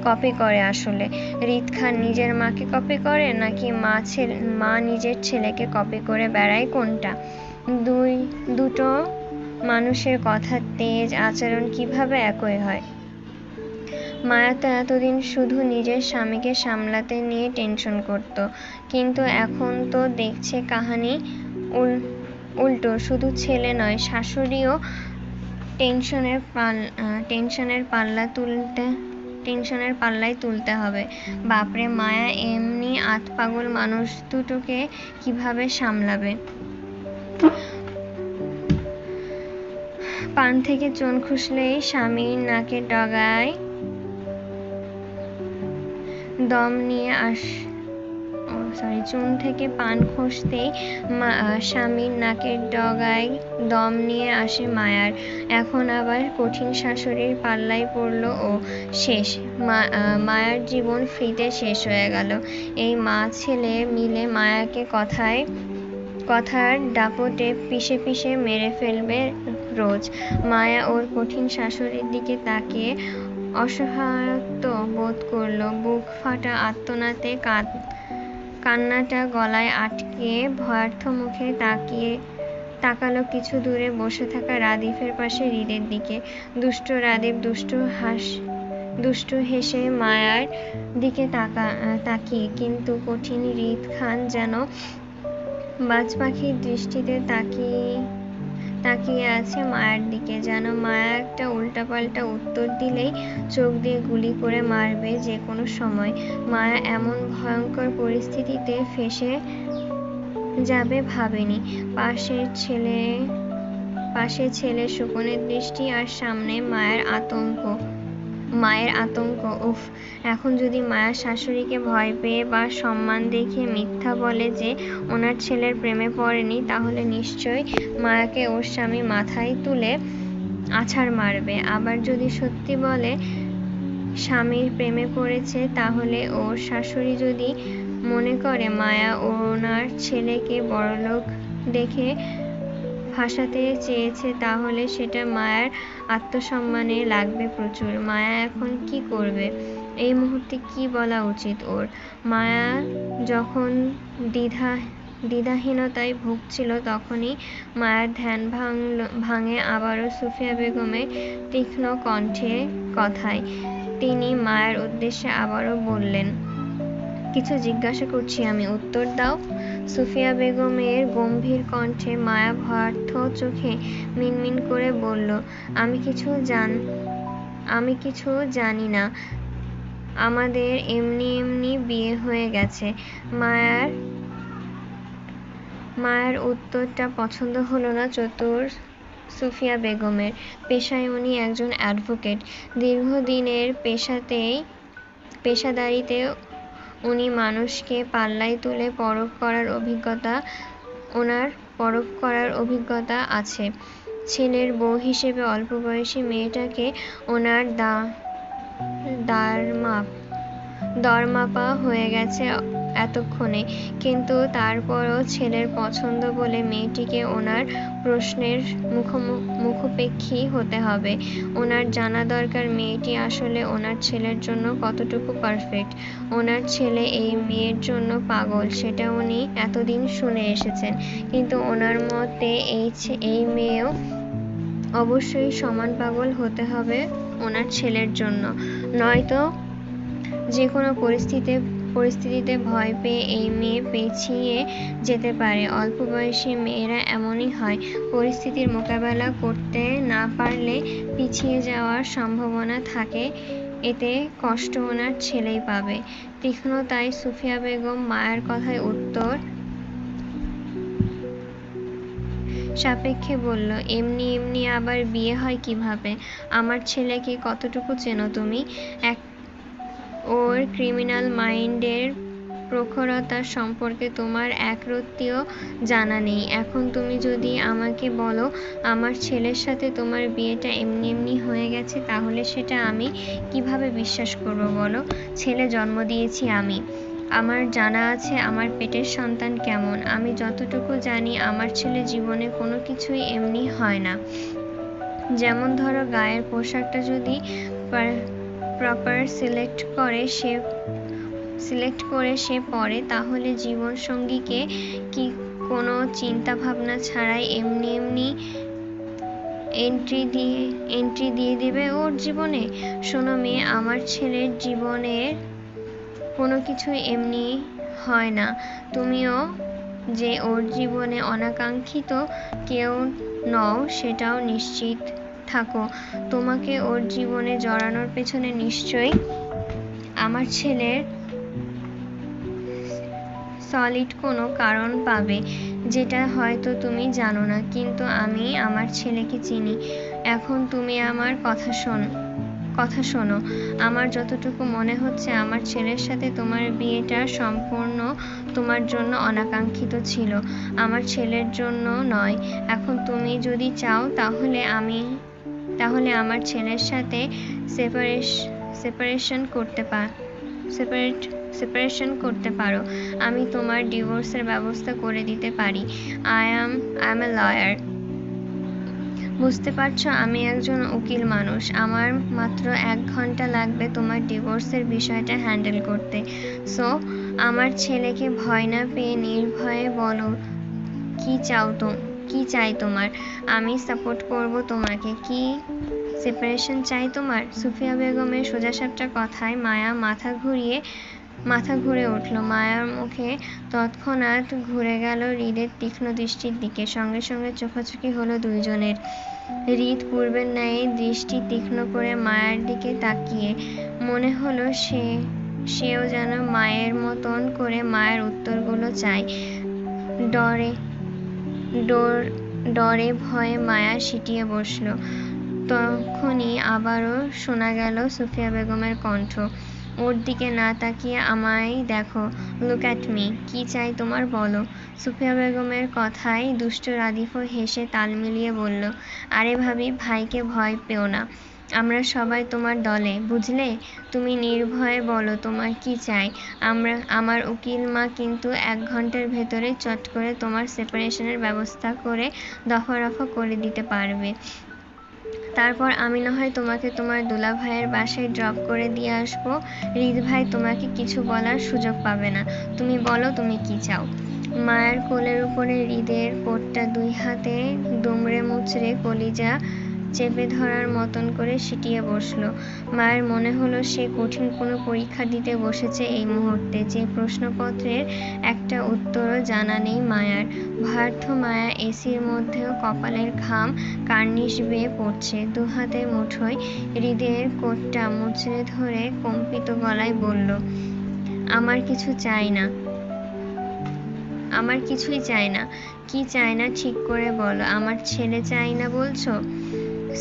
[SPEAKER 1] কপি করে আসলে? হৃদ খান নিজের মাকে কপি করে, নাকি মা নিজের ছেলেকে কপি করে বেড়ায়, কোনটা? দুটো মানুষের কথার তেজ, আচরণ কিভাবে একই হয়? মায়া তো এতদিন শুধু নিজের স্বামীকে সামলাতে নিয়ে টেনশন করত, কিন্তু এখন তো দেখছে কাহিনী উল্টো। শুধু ছেলে নয়, শাশুড়িও টেনশনের পাল্লায় তুলতে হবে। বাপরে, মায়া এমনি আধপাগল মানুষ দুটোকে কিভাবে সামলাবে? পান থেকে চুন খুসলেই স্বামীর নাকের ডগায় দম নিয়ে চুন থেকে পান খসতেই স্বামীর নাকের ডগায় দম নিয়ে আসে মায়ার। এখন আবার কঠিন শাশুড়ির পাল্লায় পড়ল ও। শেষ। মায়ার জীবন ফ্রিতে শেষ হয়ে গেল। এই মা ছেলে মিলে মায়াকে কথার দাপটে পিষে মেরে ফেলবে। রোজ। মায়া ওর কঠিন শাশুড়ির দিকে তাকিয়ে অসহায়ত্ব বোধ করল। বুক ফাটা আর্তনাদে কান্নাটা গলায় আটকে ভয়ার্থ মুখে তাকালো কিছু দূরে বসে থাকা রাদীফের পাশে হৃদের দিকে। দুষ্ট রাদীফ দুষ্টু হেসে মায়ার দিকে তাকিয়ে, কিন্তু কঠিন হৃদ খান যেন বাজ পাখির দৃষ্টিতে তাকিয়ে আছে মায়ার দিকে, যেন মায়া একটা উল্টাপাল্টা উত্তর দিলেই চোখ দিয়ে গুলি করে মারবে যে কোনো সময়। মায়া এমন ভয়ঙ্কর পরিস্থিতিতে ফেঁসে যাবে ভাবেনি। পাশে ছেলে সুপনের দৃষ্টি, আর সামনে মায়ের আতঙ্ক। উফ, এখন যদি মায়া শাশুড়িকে ভয় পেয়ে বা সম্মান দেখিয়ে মিথ্যা বলে যে ওনার ছেলের প্রেমে পড়েনি, তাহলে নিশ্চয়ই মায়াকে ওর স্বামী মাথায় তুলে আছাড় মারবে। আবার যদি সত্যি বলে স্বামীর প্রেমে পড়েছে, তাহলে ওর শাশুড়ি যদি মনে করে মায়া ওনার ছেলেকে বড়লোক দেখে ফাঁসাতে চেয়েছে, তাহলে সেটা মায়ার আত্মসম্মানে লাগবে প্রচুর। মায়া এখন কি করবে? এই মুহূর্তে কি বলা উচিত ওর? মায়া যখন দ্বিধাহীনতায় ভুগছিল, তখনই মায়ার ধ্যান ভাঙে আবারও সুফিয়া বেগমের তীক্ষ্ণ কথায়। তিনি মায়ার উদ্দেশ্যে আবারও বললেন, কিছু জিজ্ঞাসা করছি আমি, উত্তর দাও। সুফিয়া বেগমের গম্ভীর কণ্ঠে মায়া ভয়ার্থ চোখে মিনমিন করে বলল, আমি কিছু জানি না, আমাদের এমনি বিয়ে হয়ে গেছে। মায়ার উত্তরটা পছন্দ হলো না চতুর সুফিয়া বেগমের। পেশায় উনি একজন অ্যাডভোকেট। দীর্ঘদিনের পেশাদারিতে উনি মানুষকে পাল্লায় তুলে পরখ করার অভিজ্ঞতা আছে। ছেলের বউ হিসেবে অল্প বয়সী মেয়েটাকে ওনার দরমাপা হয়ে গেছে এতক্ষণে, কিন্তু তারপরও ছেলের পছন্দ বলে মেয়েটিকে ওনার প্রশ্নের মুখোপেক্ষী হতে হবে। ওনার জানা দরকার মেয়েটি আসলে ওনার ছেলের জন্য কতটুকু পারফেক্ট। ওনার ছেলে এই মেয়ের জন্য পাগল, সেটা উনি এতদিন শুনে এসেছেন, কিন্তু ওনার মতে এই মেয়েও অবশ্যই সমান পাগল হতে হবে ওনার ছেলের জন্য, নয়তো যে কোনো পরিস্থিতিতে ভয় পেয়ে এই মেয়ে পেছিয়ে যেতে পারে। অল্প বয়সী মেয়েরা এমনই হয়, পরিস্থিতির মোকাবেলা করতে না পারলে পিছিয়ে যাওয়ার সম্ভাবনা থাকে, এতে কষ্ট ওনার ছেলেই পাবে। তীক্ষ্ণতায় সুফিয়া বেগম মায়ের কথায় উত্তর সাপেক্ষে বলল, এমনি আবার বিয়ে হয় কিভাবে? আমার ছেলেকে কতটুকু চেনো তুমি? ওর ক্রিমিনাল মাইন্ডের প্রখরতা সম্পর্কে তোমার একরত্তিও জানা নেই। এখন তুমি যদি আমাকে বলো আমার ছেলের সাথে তোমার বিয়েটা এমনি হয়ে গেছে, তাহলে সেটা আমি কিভাবে বিশ্বাস করব বলো? ছেলে জন্ম দিয়েছি আমি, আমার জানা আছে আমার পেটের সন্তান কেমন। আমি যতটুকু জানি আমার ছেলে জীবনে কোনো কিছুই এমনি হয় না। যেমন ধরো, গায়ের পোশাকটা যদি প্রপার সিলেক্ট করে সে পরে, তাহলে জীবন সঙ্গীকে কি কোনো চিন্তা ভাবনা ছাড়াই এমনি এন্ট্রি দিয়ে দিবে ওর জীবনে? শোনো মেয়ে, আমার ছেলের জীবনের কোনো কিছুই এমনি হয় না। তুমিও যে ওর জীবনে অনাকাঙ্ক্ষিত কেউ নও সেটাও নিশ্চিত থাকো। তোমাকে ওর জীবনে জড়ানোর পেছনে নিশ্চয়ই আমার ছেলের সলিড কোনো কারণ পাবে, যেটা হয়তো তুমি জানো না, কিন্তু আমি আমার ছেলেকে চিনি। এখন তুমি আমার কথা শোনো। আমার যতটুকু মনে হচ্ছে আমার ছেলের সাথে তোমার বিয়েটা সম্পূর্ণ তোমার জন্য অনাকাঙ্ক্ষিত ছিল, আমার ছেলের জন্য নয়। এখন তুমি যদি চাও তাহলে আমার ছেলের সাথে সেপারেশন করতে পারো। আমি তোমার ডিভোর্সের ব্যবস্থা করে দিতে পারি। I am a lawyer. বুঝতে পারছো, আমি একজন উকিল মানুষ। আমার মাত্র 1 ঘন্টা লাগবে তোমার ডিভোর্সের বিষয়টা হ্যান্ডেল করতে। সো আমার ছেলেকে ভয় না পেয়ে নির্ভয়ে বলো কি চাই তোমার। আমি সাপোর্ট করব তোমাকে। কি সেপারেশন চাই তোমার? সুফিয়া বেগমের সোজাসাপটা কথায় মায়া মাথা ঘুরে উঠল। মায়ার মুখে তৎক্ষণাৎ ঘুরে গেল হৃদের তীক্ষ্ণ দৃষ্টির দিকে। সঙ্গে সঙ্গে চোখাচোখি হলো দুইজনের। হৃদ পূর্বের ন্যায় দৃষ্টি তীক্ষ্ণ করে মায়ার দিকে তাকিয়ে মনে হলো সেও যেন মায়ের মতন করে মায়ের উত্তরগুলো চায়। ডরে ভয়ে মায়া সিটিয়ে বসল। তখনই আবারও শোনা গেল সুফিয়া বেগমের কণ্ঠ, ওর দিকে না তাকিয়ে আমায় দেখো, লুক অ্যাট মি। কি চাই তোমার বলো। সুফিয়া বেগমের কথায় দুষ্ট রাদিফও হেসে তাল মিলিয়ে বলল, আরে ভাবি, ভাইকে ভয় পেও না, আমরা সবাই তোমার দলে, বুঝলে? তুমি নির্ভয়ে বলো তোমার কি চাই। আমার উকিল মা কিন্তু 1 ঘন্টার ভেতরে চট করে তোমার সেপারেশনের ব্যবস্থা করে দফা-রফা করে দিতে পারবে। তারপর আমি না হয় তোমাকে তোমার দুলাভাইয়ের বাসায় ড্রপ করে দিয়ে আসবো। হৃদ ভাই তোমাকে কিছু বলার সুযোগ পাবে না। তুমি বলো তুমি কি চাও। মায়ের কোলের উপরে হৃদের কোটটা 2 হাতে দুমড়ে মুচড়ে কলিজা চেপে ধরার মতন করে সিটিয়ে বসল। মায়ের মনে হলো সে কঠিন কোনো পরীক্ষা দিতে বসেছে এই মুহূর্তে, যে প্রশ্নপত্রের একটা উত্তরও জানা নেই মায়ার। ভারার্থ মায়া এসির মধ্যেও কপালের ঘাম কার্নিশ বেয়ে পড়ছে। 2 হাতের মুঠোয় হৃদের কোটটা মুচড়ে ধরে কম্পিত গলায় বলল, আমার কিছুই চাই না। কি চাই না ঠিক করে বলো। আমার ছেলে চাই না বলছো?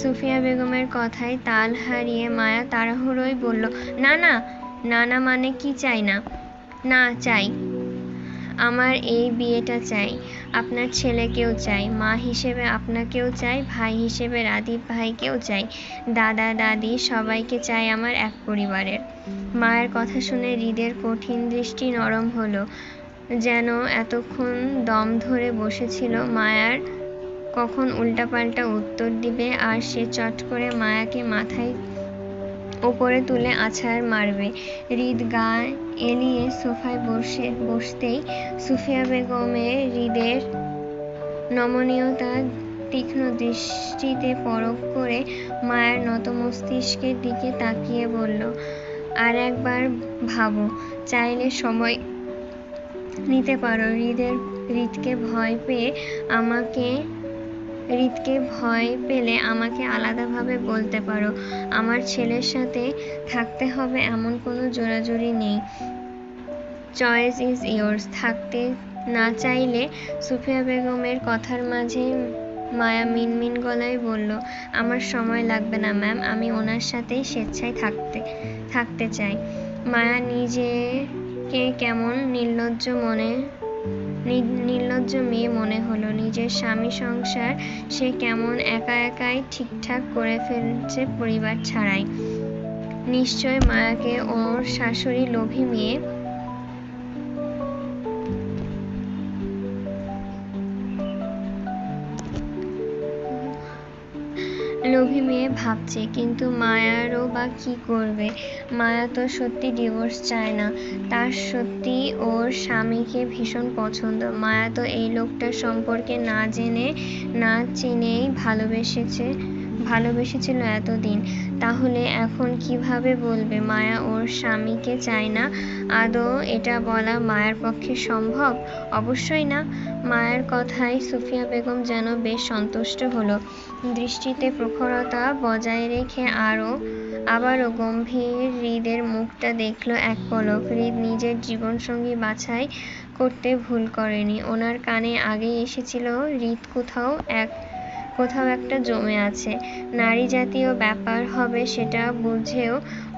[SPEAKER 1] সুফিয়া বেগমের কথায় তাল হারিয়ে মায়া তাড়াহুড়োয় বলল, না মানে কি চাই না? না চাই, আমার এই বিয়েটা চাই। আপনার ছেলেকেও চাই, মা হিসেবে আপনাকেও চাই, ভাই হিসেবে রাদীপ ভাইকেও চাই, দাদা দাদি সবাইকে চাই আমার এক পরিবারের। মায়ের কথা শুনে হৃদের কঠিন দৃষ্টি নরম হলো। যেন এতক্ষণ দম ধরে বসেছিল মায়ার কখন উল্টাপাল্টা উত্তর দিবে, আর সে চট করে মায়াকে মাথায় ওপরে তুলে আছাড় মারবে। হৃদ গা এলিয়ে সোফায় বসতেই সুফিয়া বেগমের হৃদের নমনীয়তা তীক্ষ্ণ দৃষ্টিতে পরখ করে মায়ের নত মস্তিষ্কের দিকে তাকিয়ে বলল, আর একবার ভাবো, চাইলে সময় নিতে পারো। হৃদকে ভয় পেলে আমাকে আলাদাভাবে বলতে পারো। আমার ছেলের সাথে থাকতে হবে এমন কোনো জোরাজুরি নেই। Choice is yours. থাকতে না চাইলে? সুফিয়া বেগমের কথার মাঝে মায়া মিনমিন গলায় বলল, আমার সময় লাগবে না ম্যাম, আমি ওনার সাথেই স্বেচ্ছায় থাকতে চাই। মায়া নিজেকে কেমন নির্লজ্জ মেয়ে মনে হলো। নিজের স্বামী সংসার সে কেমন একাই ঠিকঠাক করে ফেলছে পরিবার ছাড়াই। নিশ্চয় মায়াকে ওর শাশুড়ি লোভী মেয়ে ভাবছে, কিন্তু মায়ারও বা কি করবে? মায়া তো সত্যি ডিভোর্স চায় না, তার সত্যি ওর স্বামীকে ভীষণ পছন্দ। মায়া তো এই লোকটার সম্পর্কে না জেনেই ভালোবেসেছিল এতদিন। তাহলে এখন কিভাবে বলবে মায়া ওর স্বামীকে চায় না? আদৌ এটা বলা মায়ের পক্ষে সম্ভব? অবশ্যই না। মায়ের কথায় সুফিয়া বেগম যেন বেশ সন্তুষ্ট হলো। দৃষ্টিতে প্রখরতা বজায় রেখে আবারও গম্ভীর হৃদের মুখটা দেখল এক পলক। হৃদ নিজের জীবনসঙ্গী বাছাই করতে ভুল করেনি। ওনার কানে আগেই এসেছিল হৃদ কোথাও একটা জমে আছে। নারী জাতীয় ব্যাপার হবে সেটা বুঝেও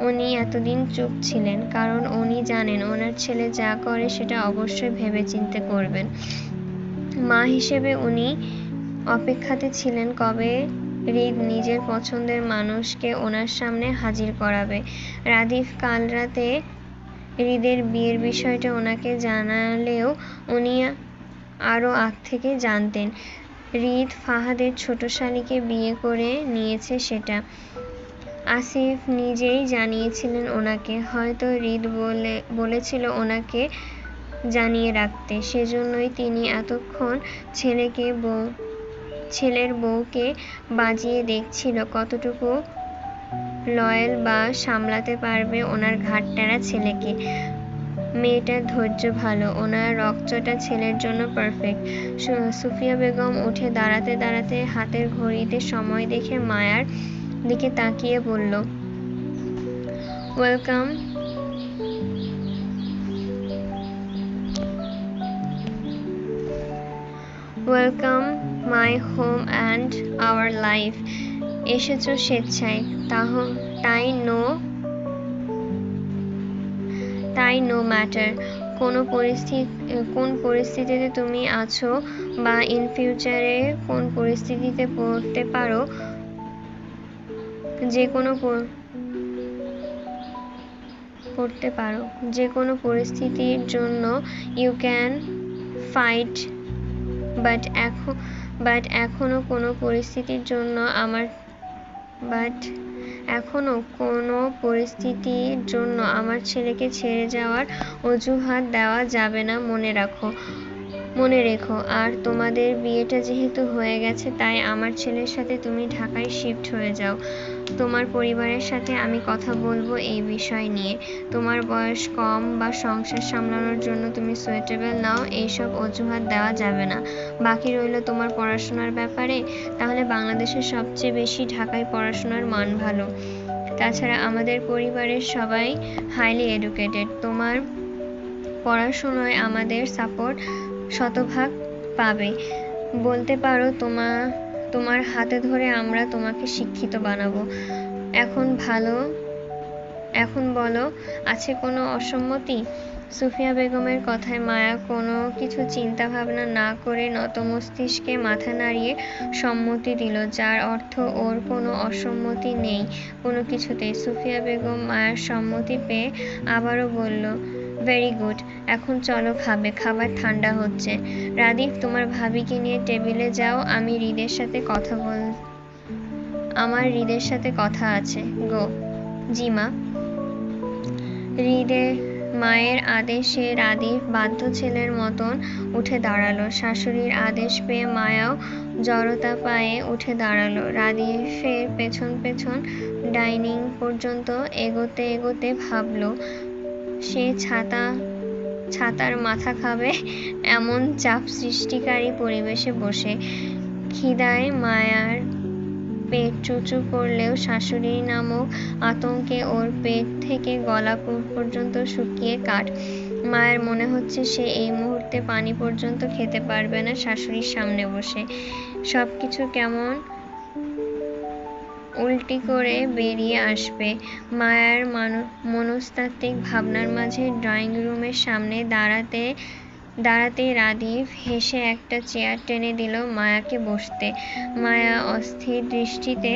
[SPEAKER 1] উনি এতদিন চুপ ছিলেন, কারণ উনি জানেন ওনার ছেলে যা করে সেটা অবশ্যই ভেবেচিন্তে করবেন। মা হিসেবে উনি অপেক্ষাতে ছিলেন কবে হৃদ নিজের পছন্দের মানুষকে ওনার সামনে হাজির করাবে। রাদীপ কাল রাতে হৃদের বিয়ের বিষয়টা ওনাকে জানালেও উনি আরও আগ থেকে জানতেন। হৃদ ফাহাদের ছোট শালীকে বিয়ে করে নিয়েছে সেটা আসিফ নিজেই জানিয়েছিলেন ওনাকে। হয়তো হৃদ বলেছিল ওনাকে জানিয়ে রাখতে, সেজন্যই তিনি এতক্ষণ ছেলের বউকে বাজিয়ে দেখছিল কতটুকু লয়াল বা সামলাতে পারবে ওনার ঘাড়টেরা ছেলেকে। মেয়েটার ধৈর্য ভালো, ওনার রকচটা ছেলের জন্য পারফেক্ট। সুফিয়া বেগম উঠে দাঁড়াতে দাঁড়াতে হাতের ঘড়িতে সময় দেখে মায়ার দিকে তাকিয়ে বলল, welcome welcome my home and our life. এসেছ স্বেচ্ছায়, তাই নো ম্যাটার কোন পরিস্থিতিতে তুমি আছো বা ইন ফিউচারে কোন পরিস্থিতিতে পড়তে পারো, যে কোনো পরিস্থিতির জন্য ইউ ক্যান ফাইট, বাট এখনো কোনো পরিস্থিতির জন্য আমার ছেলেকে ছেড়ে যাওয়ার অজুহাত দেওয়া যাবে না, মনে রেখো। আর তোমাদের বিয়েটা যেহেতু হয়ে গেছে, তাই আমার ছেলের সাথে তুমি ঢাকায় শিফট হয়ে যাও। তোমার পরিবারের সাথে আমি কথা বলবো এই বিষয় নিয়ে। তোমার বয়স কম বা সংসার সামলানোর জন্য তুমি সুইটেবল নাও, এইসব অজুহাত দেওয়া যাবে না। বাকি রইল তোমার পড়াশোনার ব্যাপারে। তাহলে বাংলাদেশের সবচেয়ে বেশি ঢাকায় পড়াশোনার মান ভালো। তাছাড়া আমাদের পরিবারের সবাই হাইলি এডুকেটেড। তোমার পড়াশোনায় আমাদের সাপোর্ট শতভাগ পাবে। বলতে পারো তোমার হাতে ধরে আমরা তোমাকে শিক্ষিত বানাবো। এখন বলো, আছে কোনো অসম্মতি? সুফিয়া বেগমের কথায় মায়া কোনো কিছু চিন্তা ভাবনা না করে নত মস্তিষ্কে মাথা নাড়িয়ে সম্মতি দিল, যার অর্থ ওর কোনো অসম্মতি নেই কোনো কিছুতেই। সুফিয়া বেগম মায়ার সম্মতি পেয়ে আবারও বলল, ভেরি গুড, এখন চলো খাবার ঠান্ডা হচ্ছে। রাদীপ, তোমার ভাবিকে নিয়ে টেবিলে যাও, আমার হৃদের সাথে কথা আছে। গো। জি মা। মায়ের আদেশে রাদীপ বাধ্য ছেলের মতন উঠে দাঁড়ালো। শাশুড়ির আদেশ পেয়ে মায়াও জড়তা পায়ে উঠে দাঁড়ালো। রাদীপের পেছন পেছন ডাইনিং পর্যন্ত এগোতে এগোতে ভাবল, সে ছাতার মাথা খাবে এমন চাপ সৃষ্টিকারী পরিবেশে বসে। খিদায় মায়ার পেট চুচু করলেও শাশুড়ি নামক আতঙ্কে ওর পেট থেকে গলা পর্যন্ত শুকিয়ে কাঠ। মায়ের মনে হচ্ছে সে এই মুহূর্তে পানি পর্যন্ত খেতে পারবে না শাশুড়ির সামনে বসে। সবকিছু কেমন উল্টি করে বেরিয়ে আসবে। মায়ার মনস্তাত্ত্বিক ভাবনার মাঝে ড্রয়িং রুমের সামনে দাঁড়াতেই রাদীপ হেসে একটা চেয়ার টেনে দিল মায়াকে বসতে। মায়া অস্থির দৃষ্টিতে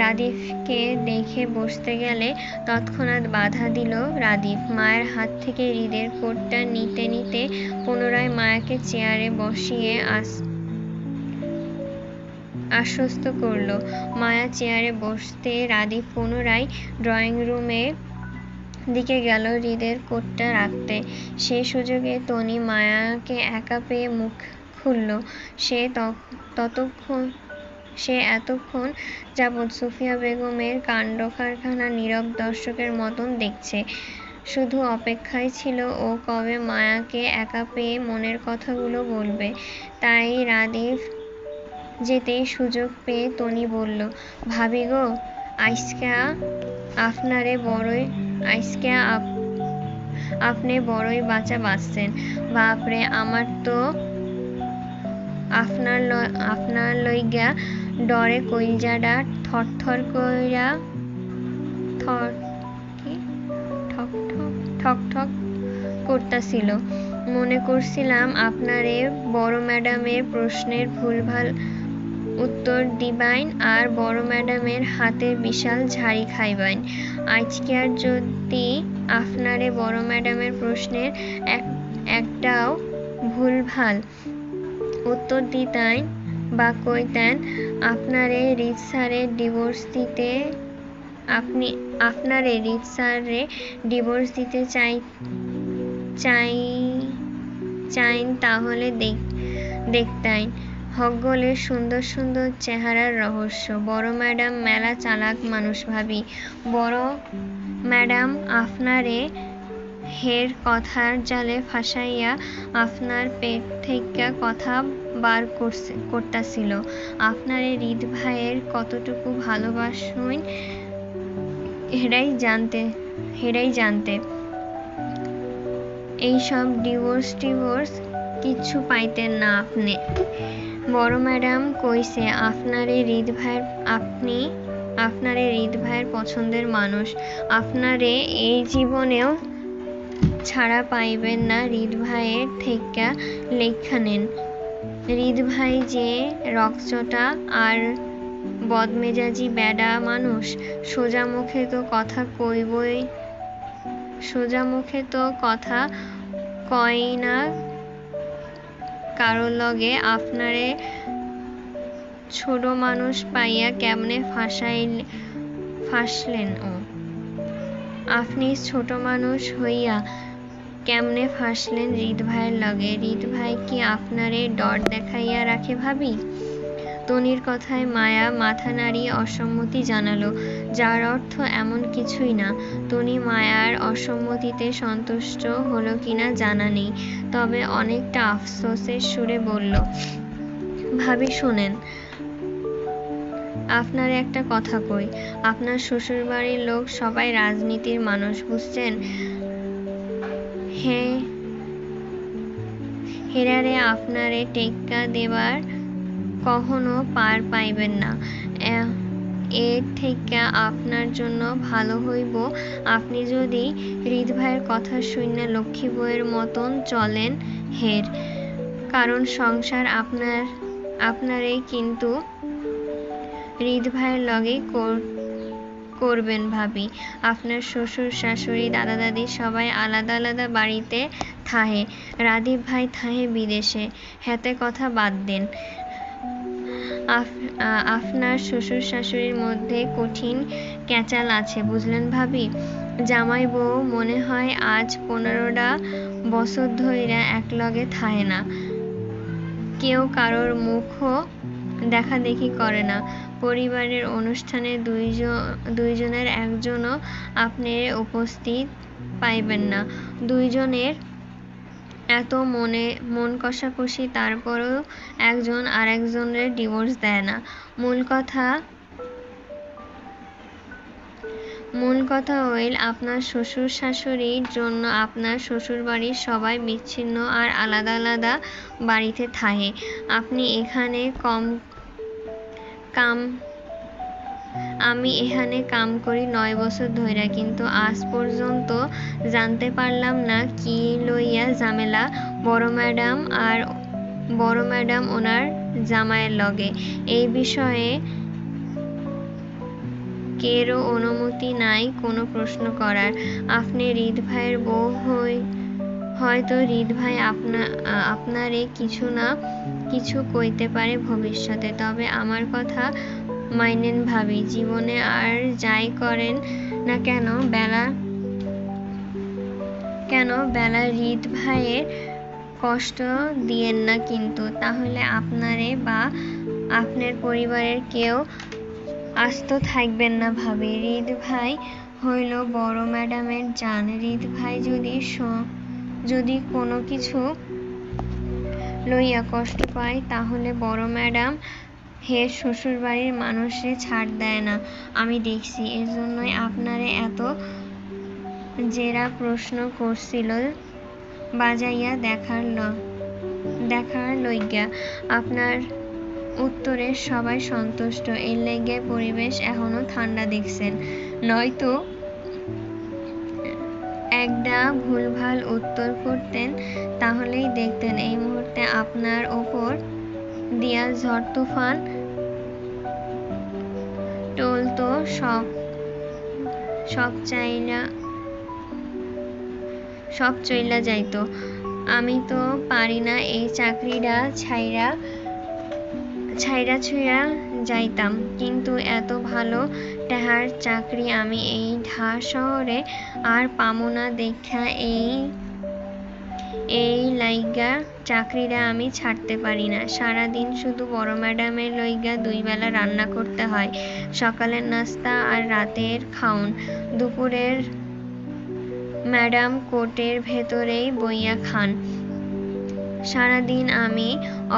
[SPEAKER 1] রাদীপকে দেখে বসতে গেলে তৎক্ষণাৎ বাধা দিল রাদীপ। মায়ের হাত থেকে হৃদের কোটটা নিতে নিতে পুনরায় মায়াকে চেয়ারে বসিয়ে আশ্বস্ত করল। মায়া চেয়ারে বসতে রাদীপ পুনরায় ড্রয়িং রুমের দিকে গেল হৃদের কোটটা রাখতে। সে সুযোগে তনি মায়াকে একা পেয়ে মুখ খুলল। সে এতক্ষণ যাবৎ সুফিয়া বেগমের কাণ্ডকারখানা নীরব দর্শকের মতন দেখছে। শুধু অপেক্ষায় ছিল ও কবে মায়াকে একা পেয়ে মনের কথাগুলো বলবে। তাই রাদীপ যেতেই সুযোগ পেয়ে তনি বলল, ভাবি গো, আইসকা আপনি বড়ই বাঁচা বাঁচছেন। বাপরে, আমার তো আপনার লইগা ডরে কইলজাডা থরথর কইরা ঠক করতাছিল। মনে করছিলাম আপনারে বড় ম্যাডামের প্রশ্নের ভুলভাল উত্তর দিবাইন আর বড় ম্যাডামের হাতের বিশাল ঝাড়ি খাইবাইন। আজকে আর যদি আপনারে বড় ম্যাডামের প্রশ্নের একটাও ভুলভাল উত্তর দিতাইন, বা কইতেন আপনারে রিত স্যারে ডিভোর্স দিতে চাইন তাহলে দেখতাইন হগলের সুন্দর সুন্দর চেহারার রহস্য। বড় ম্যাডাম মেলা চালাক মানুষ ভাবি। বড় ম্যাডাম আপনারে হের কথার জালে ফাঁসাইয়া আপনার পেট থেকে কথা বার করতাছিল। আপনারে হৃদ ভাইয়ের কতটুকু ভালোবাসুন হেরাই জানতে। এইসব ডিভোর্স কিচ্ছু পাইতেন না আপনি। বড় ম্যাডাম কইছে আপনারে হৃদ ভাইয়ের পছন্দের মানুষ। আপনারে এই জীবনেও ছাড়া পাইবেন না হৃদ ভাইয়ের থেইক্কা লেখা নেন। হৃদ ভাই যে রকচটা আর বদমেজাজি বেডা মানুষ, সোজা মুখে তো কথা কয় না কারো লগে। আপনারে ছোট মানুষ পাইয়া কেমনে ফাঁসলেন ও? আপনি ছোট মানুষ হইয়া কেমনে ফাঁসলেন হৃদ ভাইয়ের লগে? হৃদ ভাই কি আপনারে ডর দেখাইয়া রাখে ভাবি? তনির কথায় মায়া মাথা নাড়িয়ে অসম্মতি জানালো, যার অর্থ এমন কিছুই না। তনি মায়ার অসম্মতিতে সন্তুষ্ট হলো কিনা জানা নেই, তবে অনেকটা আফসোসের সুরে বলল, ভাবি শোনেন, আপনার একটা কথা কই। আপনার শ্বশুরবাড়ির লোক সবাই রাজনীতির মানুষ, বুঝছেন? হেরারে আপনারে টেক্কা দেবার কখনো পার পাইবেন না। এর থেকে আপনার জন্য ভালো হইব আপনি যদি হৃদ ভাইয়ের কথা শুইনা লক্ষ্মী বউয়ের মতন চলেন হের। কারণ সংসার আপনারে কিন্তু হৃদ ভাইয়ের লগেই করবেন ভাবি। আপনার শ্বশুর শাশুড়ি দাদা দাদি সবাই আলাদা আলাদা বাড়িতে থাহে, রাদীপ ভাই থাহে বিদেশে। হেতে কথা বাদ দেন। আপনার শ্বশুর শাশুড়ির মধ্যে কঠিন ক্যাচাল আছে, বুঝলেন ভাবি? জামাই বউ মনে হয় আজ 15টা বছর ধইরা একলগে থাহে না। কেউ কারোর মুখও দেখাদেখি করে না। পরিবারের অনুষ্ঠানে দুইজনের একজনও আপনার উপস্থিত পাইবেন না। দুইজনের এত মন কষাকষি, তারপরও একজন আরেকজনের ডিভোর্স দেয় না। মূল কথা হইল আপনার শ্বশুর শাশুড়ির জন্য আপনার শ্বশুরবাড়ির সবাই বিচ্ছিন্ন আর আলাদা আলাদা বাড়িতে থাহে। আমি এখানে কাম করি 9 বছর ধইরা, কিন্তু আজ পর্যন্ত জানতে পারলাম না কি লইয়া ঝামেলা বড় ম্যাডাম ওনার জামাইয়ের লগে। এই বিষয়ে কেরও অনুমতি নাই কোনো প্রশ্ন করার। আপনি হৃদ ভাইয়ের বউ হয়তো হৃদ ভাই আপনারে কিছু না কিছু কইতে পারে ভবিষ্যতে, তবে আমার কথা মাইনেন ভাবি। জীবনে আর যাই করেন না বেলা হৃদ ভাইয়ের কষ্ট দিয়েন না কিন্তু, তাহলে আপনারে বা আপনার পরিবারের কেউ আস্ত থাকবেন না ভাবি। হৃদ ভাই হইল বড় ম্যাডামের জান। হৃদ ভাই যদি কোনো কিছু লইয়া কষ্ট পায়, তাহলে বড় ম্যাডাম হের শ্বশুরবাড়ির মানুষরে ছাড় দেয় না, আমি দেখছি। এজন্যই আপনারে এত জেরা প্রশ্ন করছিল বাজাইয়া দেখার লইগ্যা। আপনার উত্তরে সবাই সন্তুষ্ট, এর লেগে পরিবেশ এখনো ঠান্ডা দেখছেন। নয়তো একটা ভুলভাল উত্তর করতেন, তাহলেই দেখতেন এই মুহূর্তে আপনার ওপর দিয়া ঝড় তুফান টলতো, সব চইলা যাইতো। আমি তো পারি না এই চাকরিটা ছাইড়া ছুঁইড়া যাইতাম, কিন্তু এত ভালো টেহার চাকরি আমি এই ঢা শহরে আর পামু না দেইখা এই লাইগা চাকরিটা আমি ছাড়তে পারি না। সারাদিন শুধু বড় ম্যাডামের লইগা 2 বেলা রান্না করতে হয়, সকালের নাস্তা আর রাতের খাউন। দুপুরের ম্যাডাম কোটের ভেতরেই বইয়া খান। সারাদিন আমি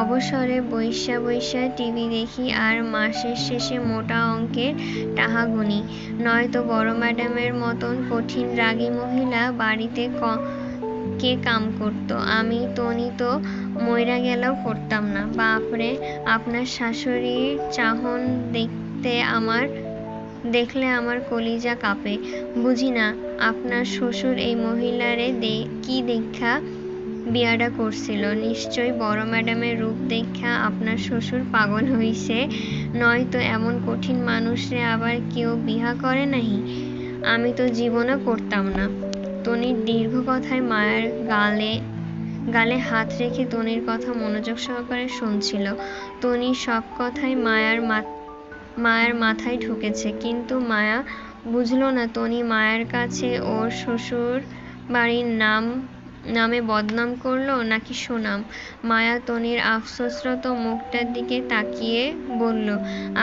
[SPEAKER 1] অবসরে বইসা বইসা টিভি দেখি আর মাসের শেষে মোটা অঙ্কের টাহা গুনি। নয়তো বড় ম্যাডামের মতন কঠিন রাগী মহিলা বাড়িতে কে কাম করত? আমি টনি তো মইরা গেলেও করতাম না। বাপরে, আপনার শাশুড়ির চাহন দেখলে আমার কলিজা কাঁপে। বুঝি না আপনার শ্বশুর এই মহিলারে কি দেইখা বিয়াটা করছিল। নিশ্চয় বড় ম্যাডামের রূপ দেইখা আপনার শ্বশুর পাগল হইছে, নয়তো এমন কঠিন মানুষরে আবার কেউ বিহা করে নাহি। আমি তো জীবনও করতাম না। টনির দীর্ঘ কথায় মায়ার গালে হাত রেখে টনির কথা মনোযোগ সহকারে শুনছিল। টনির সব কথাই মায়ার মাথায় ঢুকেছে, কিন্তু মায়া বুঝল না টনি মায়ার কাছে ওর শ্বশুর বাড়ির নামে বদনাম করলো নাকি সুনাম। মায়া টনির আফসোসরত মুখটার দিকে তাকিয়ে বলল,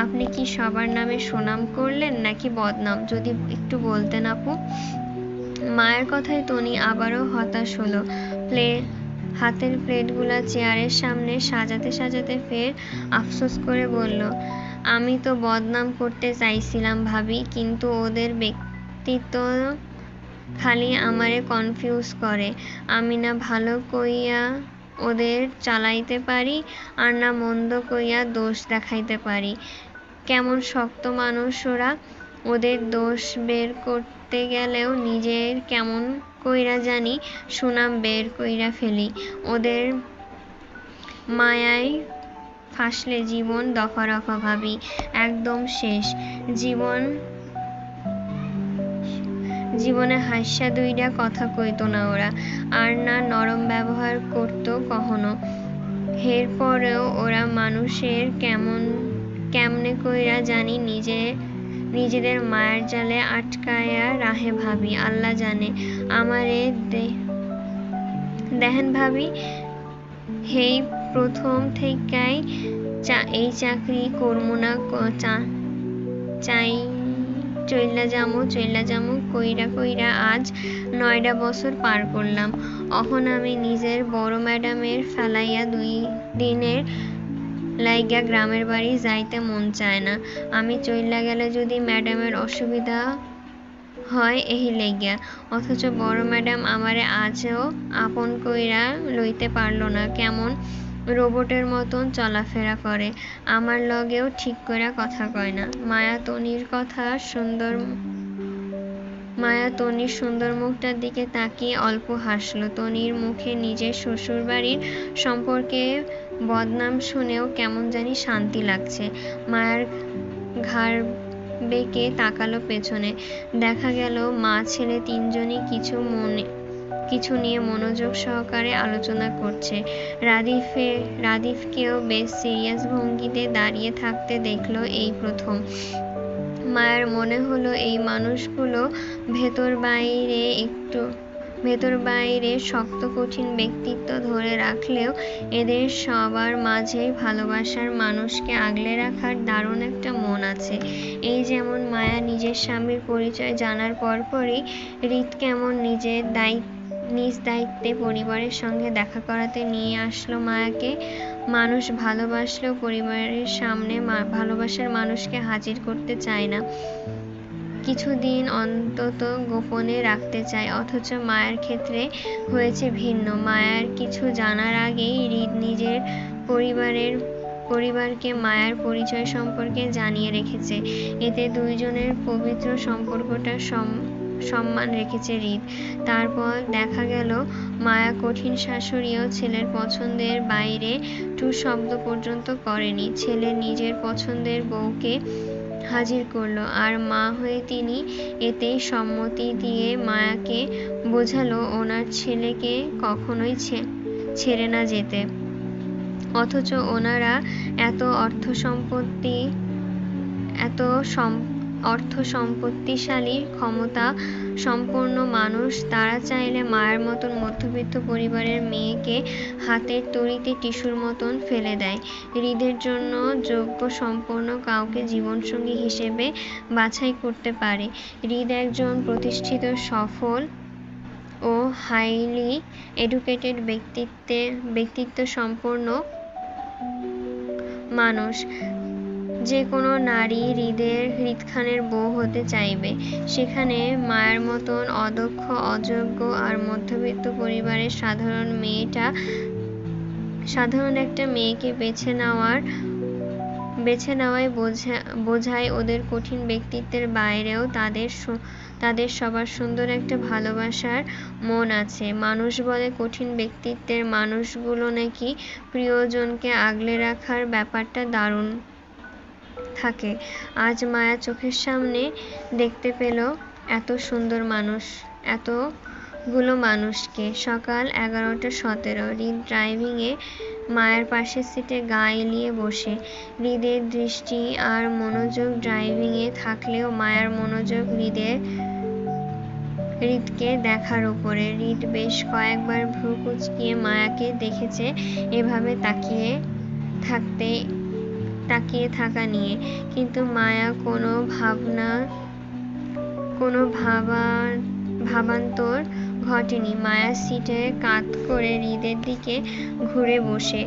[SPEAKER 1] আপনি কি সবার নামে সুনাম করলেন নাকি বদনাম? যদি একটু বলতেন আপু। মায়ের কথায় টনি আবারও হতাশ হলো। হাতের প্লেটগুলা চেয়ারের সামনে সাজাতে সাজাতে ফের আফসোস করে বলল, আমি তো বদনাম করতে চাইছিলাম ভাবি, কিন্তু ওদের ব্যক্তিত্ব খালি আমারে কনফিউজ করে। আমি না ভালো কইয়া ওদের চালাইতে পারি, আর না মন্দ কইয়া দোষ দেখাইতে পারি। কেমন শক্ত মানুষ ওরা। ওদের দোষ বের করতে গেলেও নিজের কেমন কইরা জানি সুনাম বের কইরা ফেলি। ওদের মায়ায় ফাঁসলে জীবন দফা-রফা ভাবি, একদম শেষ। জীবনে হাইস্যা দুইটা কথা কইতো না ওরা, আর না নরম ব্যবহার করতো কখনো। এরপরেও ওরা মানুষের কেমনে কইরা জানি নিজেদের মায়ার জালে আটকায়া রাহে ভাবি, আল্লাহ জানে। আমারে দেহেন ভাবি, হেই প্রথম থেইকাই এই চাকরি করমু না, চইল্লা যামু কইরা আজ 9টা বছর পার করলাম। অহন আমি নিজের বড় ম্যাডামের ফেলাইয়া 2 দিনের লাইগা গ্রামের বাড়ি যাইতে মন চায় না। আমি চইল্লা গেলে যদি ম্যাডামের অসুবিধা হয় এহি লেগিয়া। অথচ বড় ম্যাডাম আমারে আজও আপন কইরা লইতে পারল না। কেমন রোবটের মতন চলাফেরা করে, আমার লগেও ঠিক কইরা কথা কয় না। মায়া টনির সুন্দর মুখটার দিকে তাকিয়ে অল্প হাসল। টনির মুখে নিজের শ্বশুরবাড়ির সম্পর্কে বদনাম শুনেও কেমন জানি শান্তি লাগছে। মায়ার ঘাড় বেঁকে তাকালো পেছনে। দেখা গেল মা ছেলে 3 জনই কিছু নিয়ে মনোযোগ সহকারে আলোচনা করছে। রাদিফকেও বেশ সিরিয়াস ভঙ্গিতে দাঁড়িয়ে থাকতে দেখলো এই প্রথম। মায়ার মনে হলো এই মানুষগুলো ভেতর বাইরে শক্ত কঠিন ব্যক্তিত্ব ধরে রাখলেও এদের সবার মাঝেই ভালোবাসার মানুষকে আগলে রাখার দারুণ একটা মন আছে। এই যেমন মায়া নিজের স্বামীর পরিচয় জানার পরপরই হৃদ কেমন নিজ দায়িত্বে পরিবারের সঙ্গে দেখা করাতে নিয়ে আসলো মায়াকে। মানুষ ভালোবাসলেও পরিবারের সামনে ভালোবাসার মানুষকে হাজির করতে চায় না, কিছুদিন অন্তত গোপনে রাখতে চায়। অথচ মায়ার ক্ষেত্রে হয়েছে ভিন্ন। মায়ার কিছু জানার আগেই হৃদ নিজের পরিবারকে মায়ার পরিচয় সম্পর্কে জানিয়ে রেখেছে। এতে 2 জনের পবিত্র সম্পর্কটা সম্মান রেখেছে হৃদ। তারপর দেখা গেল মায়া কঠিন শাশুড়িও ছেলের পছন্দের বাইরে টু শব্দ পর্যন্ত করেনি। ছেলে নিজের পছন্দের বউকে হাজির করলো, আর মা হয়ে তিনি এতেই সম্মতি দিয়ে মায়াকে বোঝালো ওনার ছেলেকে কখনোই ছেড়ে না যেতে। অথচ ওনারা এত অর্থ সম্পত্তিশালী, ক্ষমতা সম্পন্ন মানুষ। তারা চাইলে মায়ের মতন মধ্যবিত্ত পরিবারের মেয়েকে হাতের তৈরিতে টিস্যুর মতন ফেলে দেয়। হৃদের জন্য যোগ্য সম্পন্ন কাউকে জীবনসঙ্গী হিসেবে বাছাই করতে পারে। হৃদ একজন প্রতিষ্ঠিত, সফল ও হাইলি এডুকেটেড ব্যক্তিত্ব সম্পন্ন মানুষ। যে কোনো নারী হৃদ খানের বউ হতে চাইবে। সেখানে মায়ের মতন অদক্ষ, অযোগ্য আর মধ্যবিত্ত পরিবারের সাধারণ একটা মেয়েকে বেছে নেওয়াই বোঝায় ওদের কঠিন ব্যক্তিত্বের বাইরেও তাদের সবার সুন্দর একটা ভালোবাসার মন আছে। মানুষ বলে কঠিন ব্যক্তিত্বের মানুষগুলো নাকি প্রিয়জনকে আগলে রাখার ব্যাপারটা দারুণ থাকে। আজ মায়া চোখের সামনে দেখতে পেল এত সুন্দর মানুষ, এতগুলো মানুষকে। সকাল 11:17। হৃদ ড্রাইভিংয়ে মায়ার পাশের সিটে গা এলিয়ে বসে। হৃদের দৃষ্টি আর মনোযোগ ড্রাইভিংয়ে থাকলেও মায়ার মনোযোগ হৃদকে দেখার ওপরে। হৃদ বেশ কয়েকবার ভ্রু কুঁচকিয়ে মায়াকে দেখেছে এভাবে তাকিয়ে থাকা নিয়ে, কিন্তু মায়া কোনো ভাবান্তর ঘটেনি। মায়া সিটে কাত করে হৃদের দিকে ঘুরে বসে।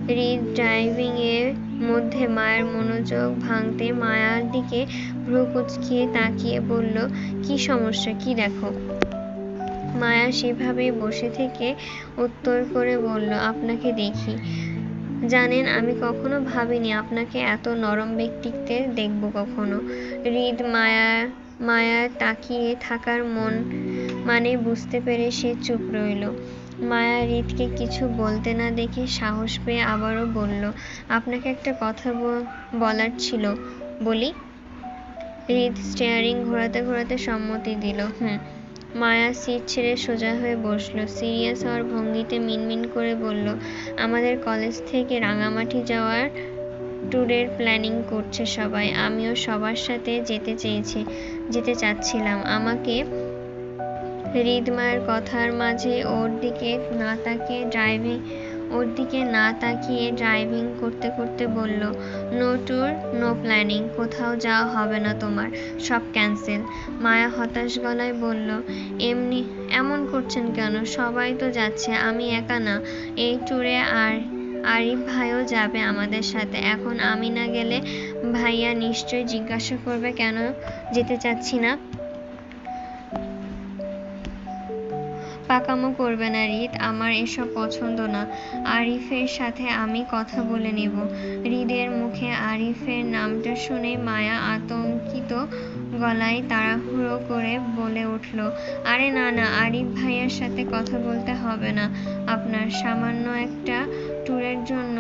[SPEAKER 1] হৃদ ড্রাইভিং এর মধ্যে মায়ের মনোযোগ ভাঙতে মায়ার দিকে ভ্রু কুঁচকিয়ে তাকিয়ে বলল, কি সমস্যা, কি দেখো? মায়া সেভাবেই বসে থেকে উত্তর করে বলল, আপনাকে দেখি। জানেন, আমি কখনো ভাবিনি আপনাকে এত নরম ব্যক্তিত্বে দেখব কখনো। হৃদ মায়ার তাকিয়ে থাকার মানে বুঝতে পেরে সে চুপ রইল। মায়া হৃদকে কিছু বলতে না দেখে সাহস পেয়ে আবারও বলল, আপনাকে একটা কথা বলার ছিল, বলি? হৃদ স্টিয়ারিং ঘোরাতে ঘোরাতে সম্মতি দিল। মায়া সিট ছেড়ে সোজা হয়ে বসল। সিরিয়াস হওয়ার ভঙ্গিতে মিনমিন করে বলল, আমাদের কলেজ থেকে রাঙামাটি যাওয়ার ট্যুরের প্ল্যানিং করছে সবাই। আমিও সবার সাথে যেতে চাচ্ছিলাম। আমাকে হৃদ মায়ের কথার মাঝে ওর দিকে না তাকিয়ে ড্রাইভিং করতে করতে বলল, নো ট্যুর, নো প্ল্যানিং, কোথাও যাওয়া হবে না তোমার, সব ক্যান্সেল। মায়া হতাশ গলায় বলল, এমন করছেন কেন? সবাই তো যাচ্ছে, আমি একা না। এই ট্যুরে আরিফ ভাইও যাবে আমাদের সাথে। এখন আমি না গেলে ভাইয়া নিশ্চয়ই জিজ্ঞাসা করবে কেন যেতে চাচ্ছি না। পাকামো করবে না হৃদ, আমার এসব পছন্দ না। আরিফের সাথে আমি কথা বলে নেব। হৃদের মুখে আরিফের নামটা শুনে মায়া আতঙ্কিত গলায় তাড়াহুড়ো করে বলে উঠল, আরে না, আরিফ ভাইয়ার সাথে কথা বলতে হবে না আপনার। সামান্য একটা ট্যুরের জন্য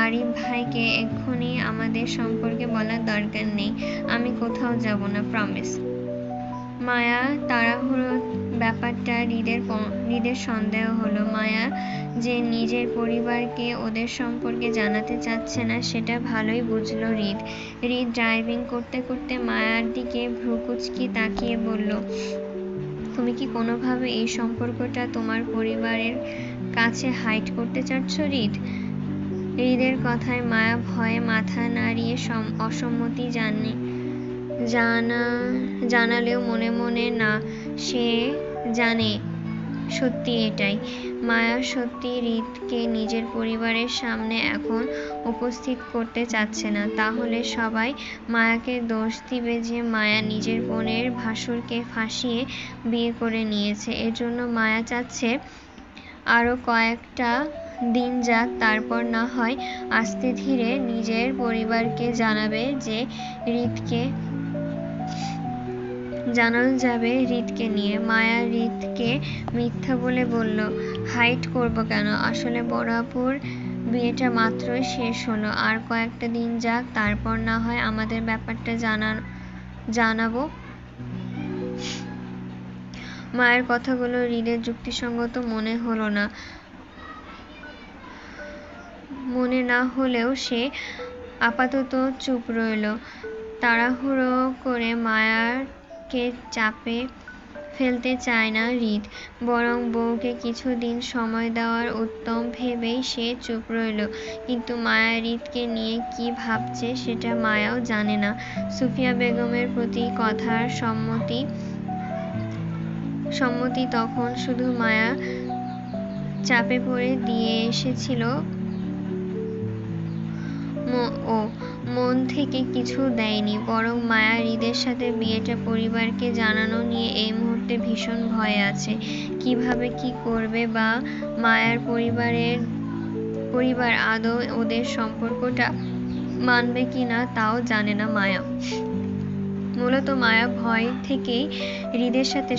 [SPEAKER 1] আরিফ ভাইকে এক্ষুনি আমাদের সম্পর্কে বলার দরকার নেই। আমি কোথাও যাব না, প্রমিস। মায়া তাড়াহুড়ো ব্যাপারটা হৃদের সন্দেহ হলো। মায়া যে নিজের পরিবারকে ওদের সম্পর্কে জানাতে চাচ্ছে না সেটা ভালোই বুঝল হৃদ। হৃদ ড্রাইভিং করতে করতে মায়ার দিকে ভ্রু কুঁচকি তাকিয়ে বলল, তুমি কি কোনোভাবে এই সম্পর্কটা তোমার পরিবারের কাছে হাইড করতে চাচ্ছ হৃদ? হৃদের কথায় মায়া ভয়ে মাথা নাড়িয়ে অসম্মতি জানালেও মনে মনে না, সে জানে সত্যি এটাই। মায়া সত্যি হৃদকে নিজের পরিবারের সামনে এখন উপস্থিত করতে চাচ্ছে না। তাহলে সবাই মায়াকে দোষ দিবে যে মায়া নিজের বোনের ভাসুরকে ফাঁসিয়ে বিয়ে করে নিয়েছে। এজন্য মায়া চাচ্ছে আরো কয়েকটা দিন যাক, তারপর না হয় আস্তে ধীরে নিজের পরিবারকে জানানো যাবে হৃদকে নিয়ে। মায়া হৃদকে মিথ্যা বলে বলল, হাইড করব কেন? আসলে বড় আপুর বিয়েটা মাত্রই শেষ হলো, আর কয়েকটা দিন যাক, তারপর না হয় আমাদের ব্যাপারটা জানাবো। মায়ের কথাগুলো হৃদের যুক্তিসঙ্গত মনে হলো না। মনে না হলেও সে আপাতত চুপ রইল। তাড়াহুড়ো করে মায়াকে চাপে ফেলতে চায় না হৃদ, বরং বউকে কিছুদিন সময় দেওয়ার উত্তম ভেবেই সে চুপ রইল। কিন্তু মায়া হৃদকে নিয়ে কি ভাবছে সেটা মায়াও জানে না। সুফিয়া বেগমের প্রতি কথার সম্মতি তখন শুধু মায়া চাপে পড়ে দিয়ে এসেছিল, ও মন থেকে কিছু দেয়নি। বরং মায়া হৃদের সাথে বিয়েটা পরিবারকে জানানো নিয়ে এই মুহূর্তে ভীষণ ভয়ে আছে। কিভাবে কি করবে, বা মায়ার পরিবার আদৌ ওদের সম্পর্কটা মানবে কিনা তাও জানে না মায়া। মূলত মায়া ভয় থেকেই হৃদের সাথে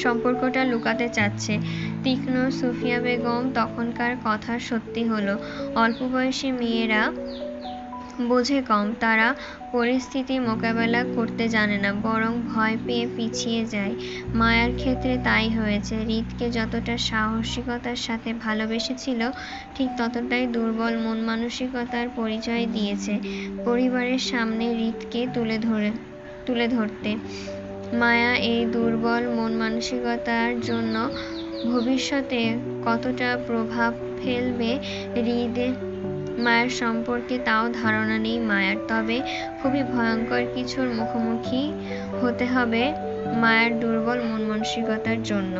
[SPEAKER 1] সম্পর্কটা লুকাতে চাচ্ছে। তীক্ষ্ণ সুফিয়া বেগম তখনকার কথা সত্যি হলো। অল্প বয়সী মেয়েরা বোঝে কম, তারা পরিস্থিতি মোকাবেলা করতে জানে না, বরং ভয় পেয়ে পিছিয়ে যায়। মায়ার ক্ষেত্রে তাই হয়েছে। হৃদকে যতটা সাহসিকতার সাথে ভালোবেসেছিল, ঠিক ততটাই দুর্বল মন মানসিকতার পরিচয় দিয়েছে পরিবারের সামনে হৃদকে তুলে ধরতে। মায়া এই দুর্বল মন মানসিকতার জন্য ভবিষ্যতে কতটা প্রভাব ফেলবে মায়ের সম্পর্কে তাও ধারণা নেই মায়ার। তবে খুবই ভয়ঙ্কর কিছুর মুখোমুখি হতে হবে মায়ের দুর্বল মন মানসিকতার জন্য।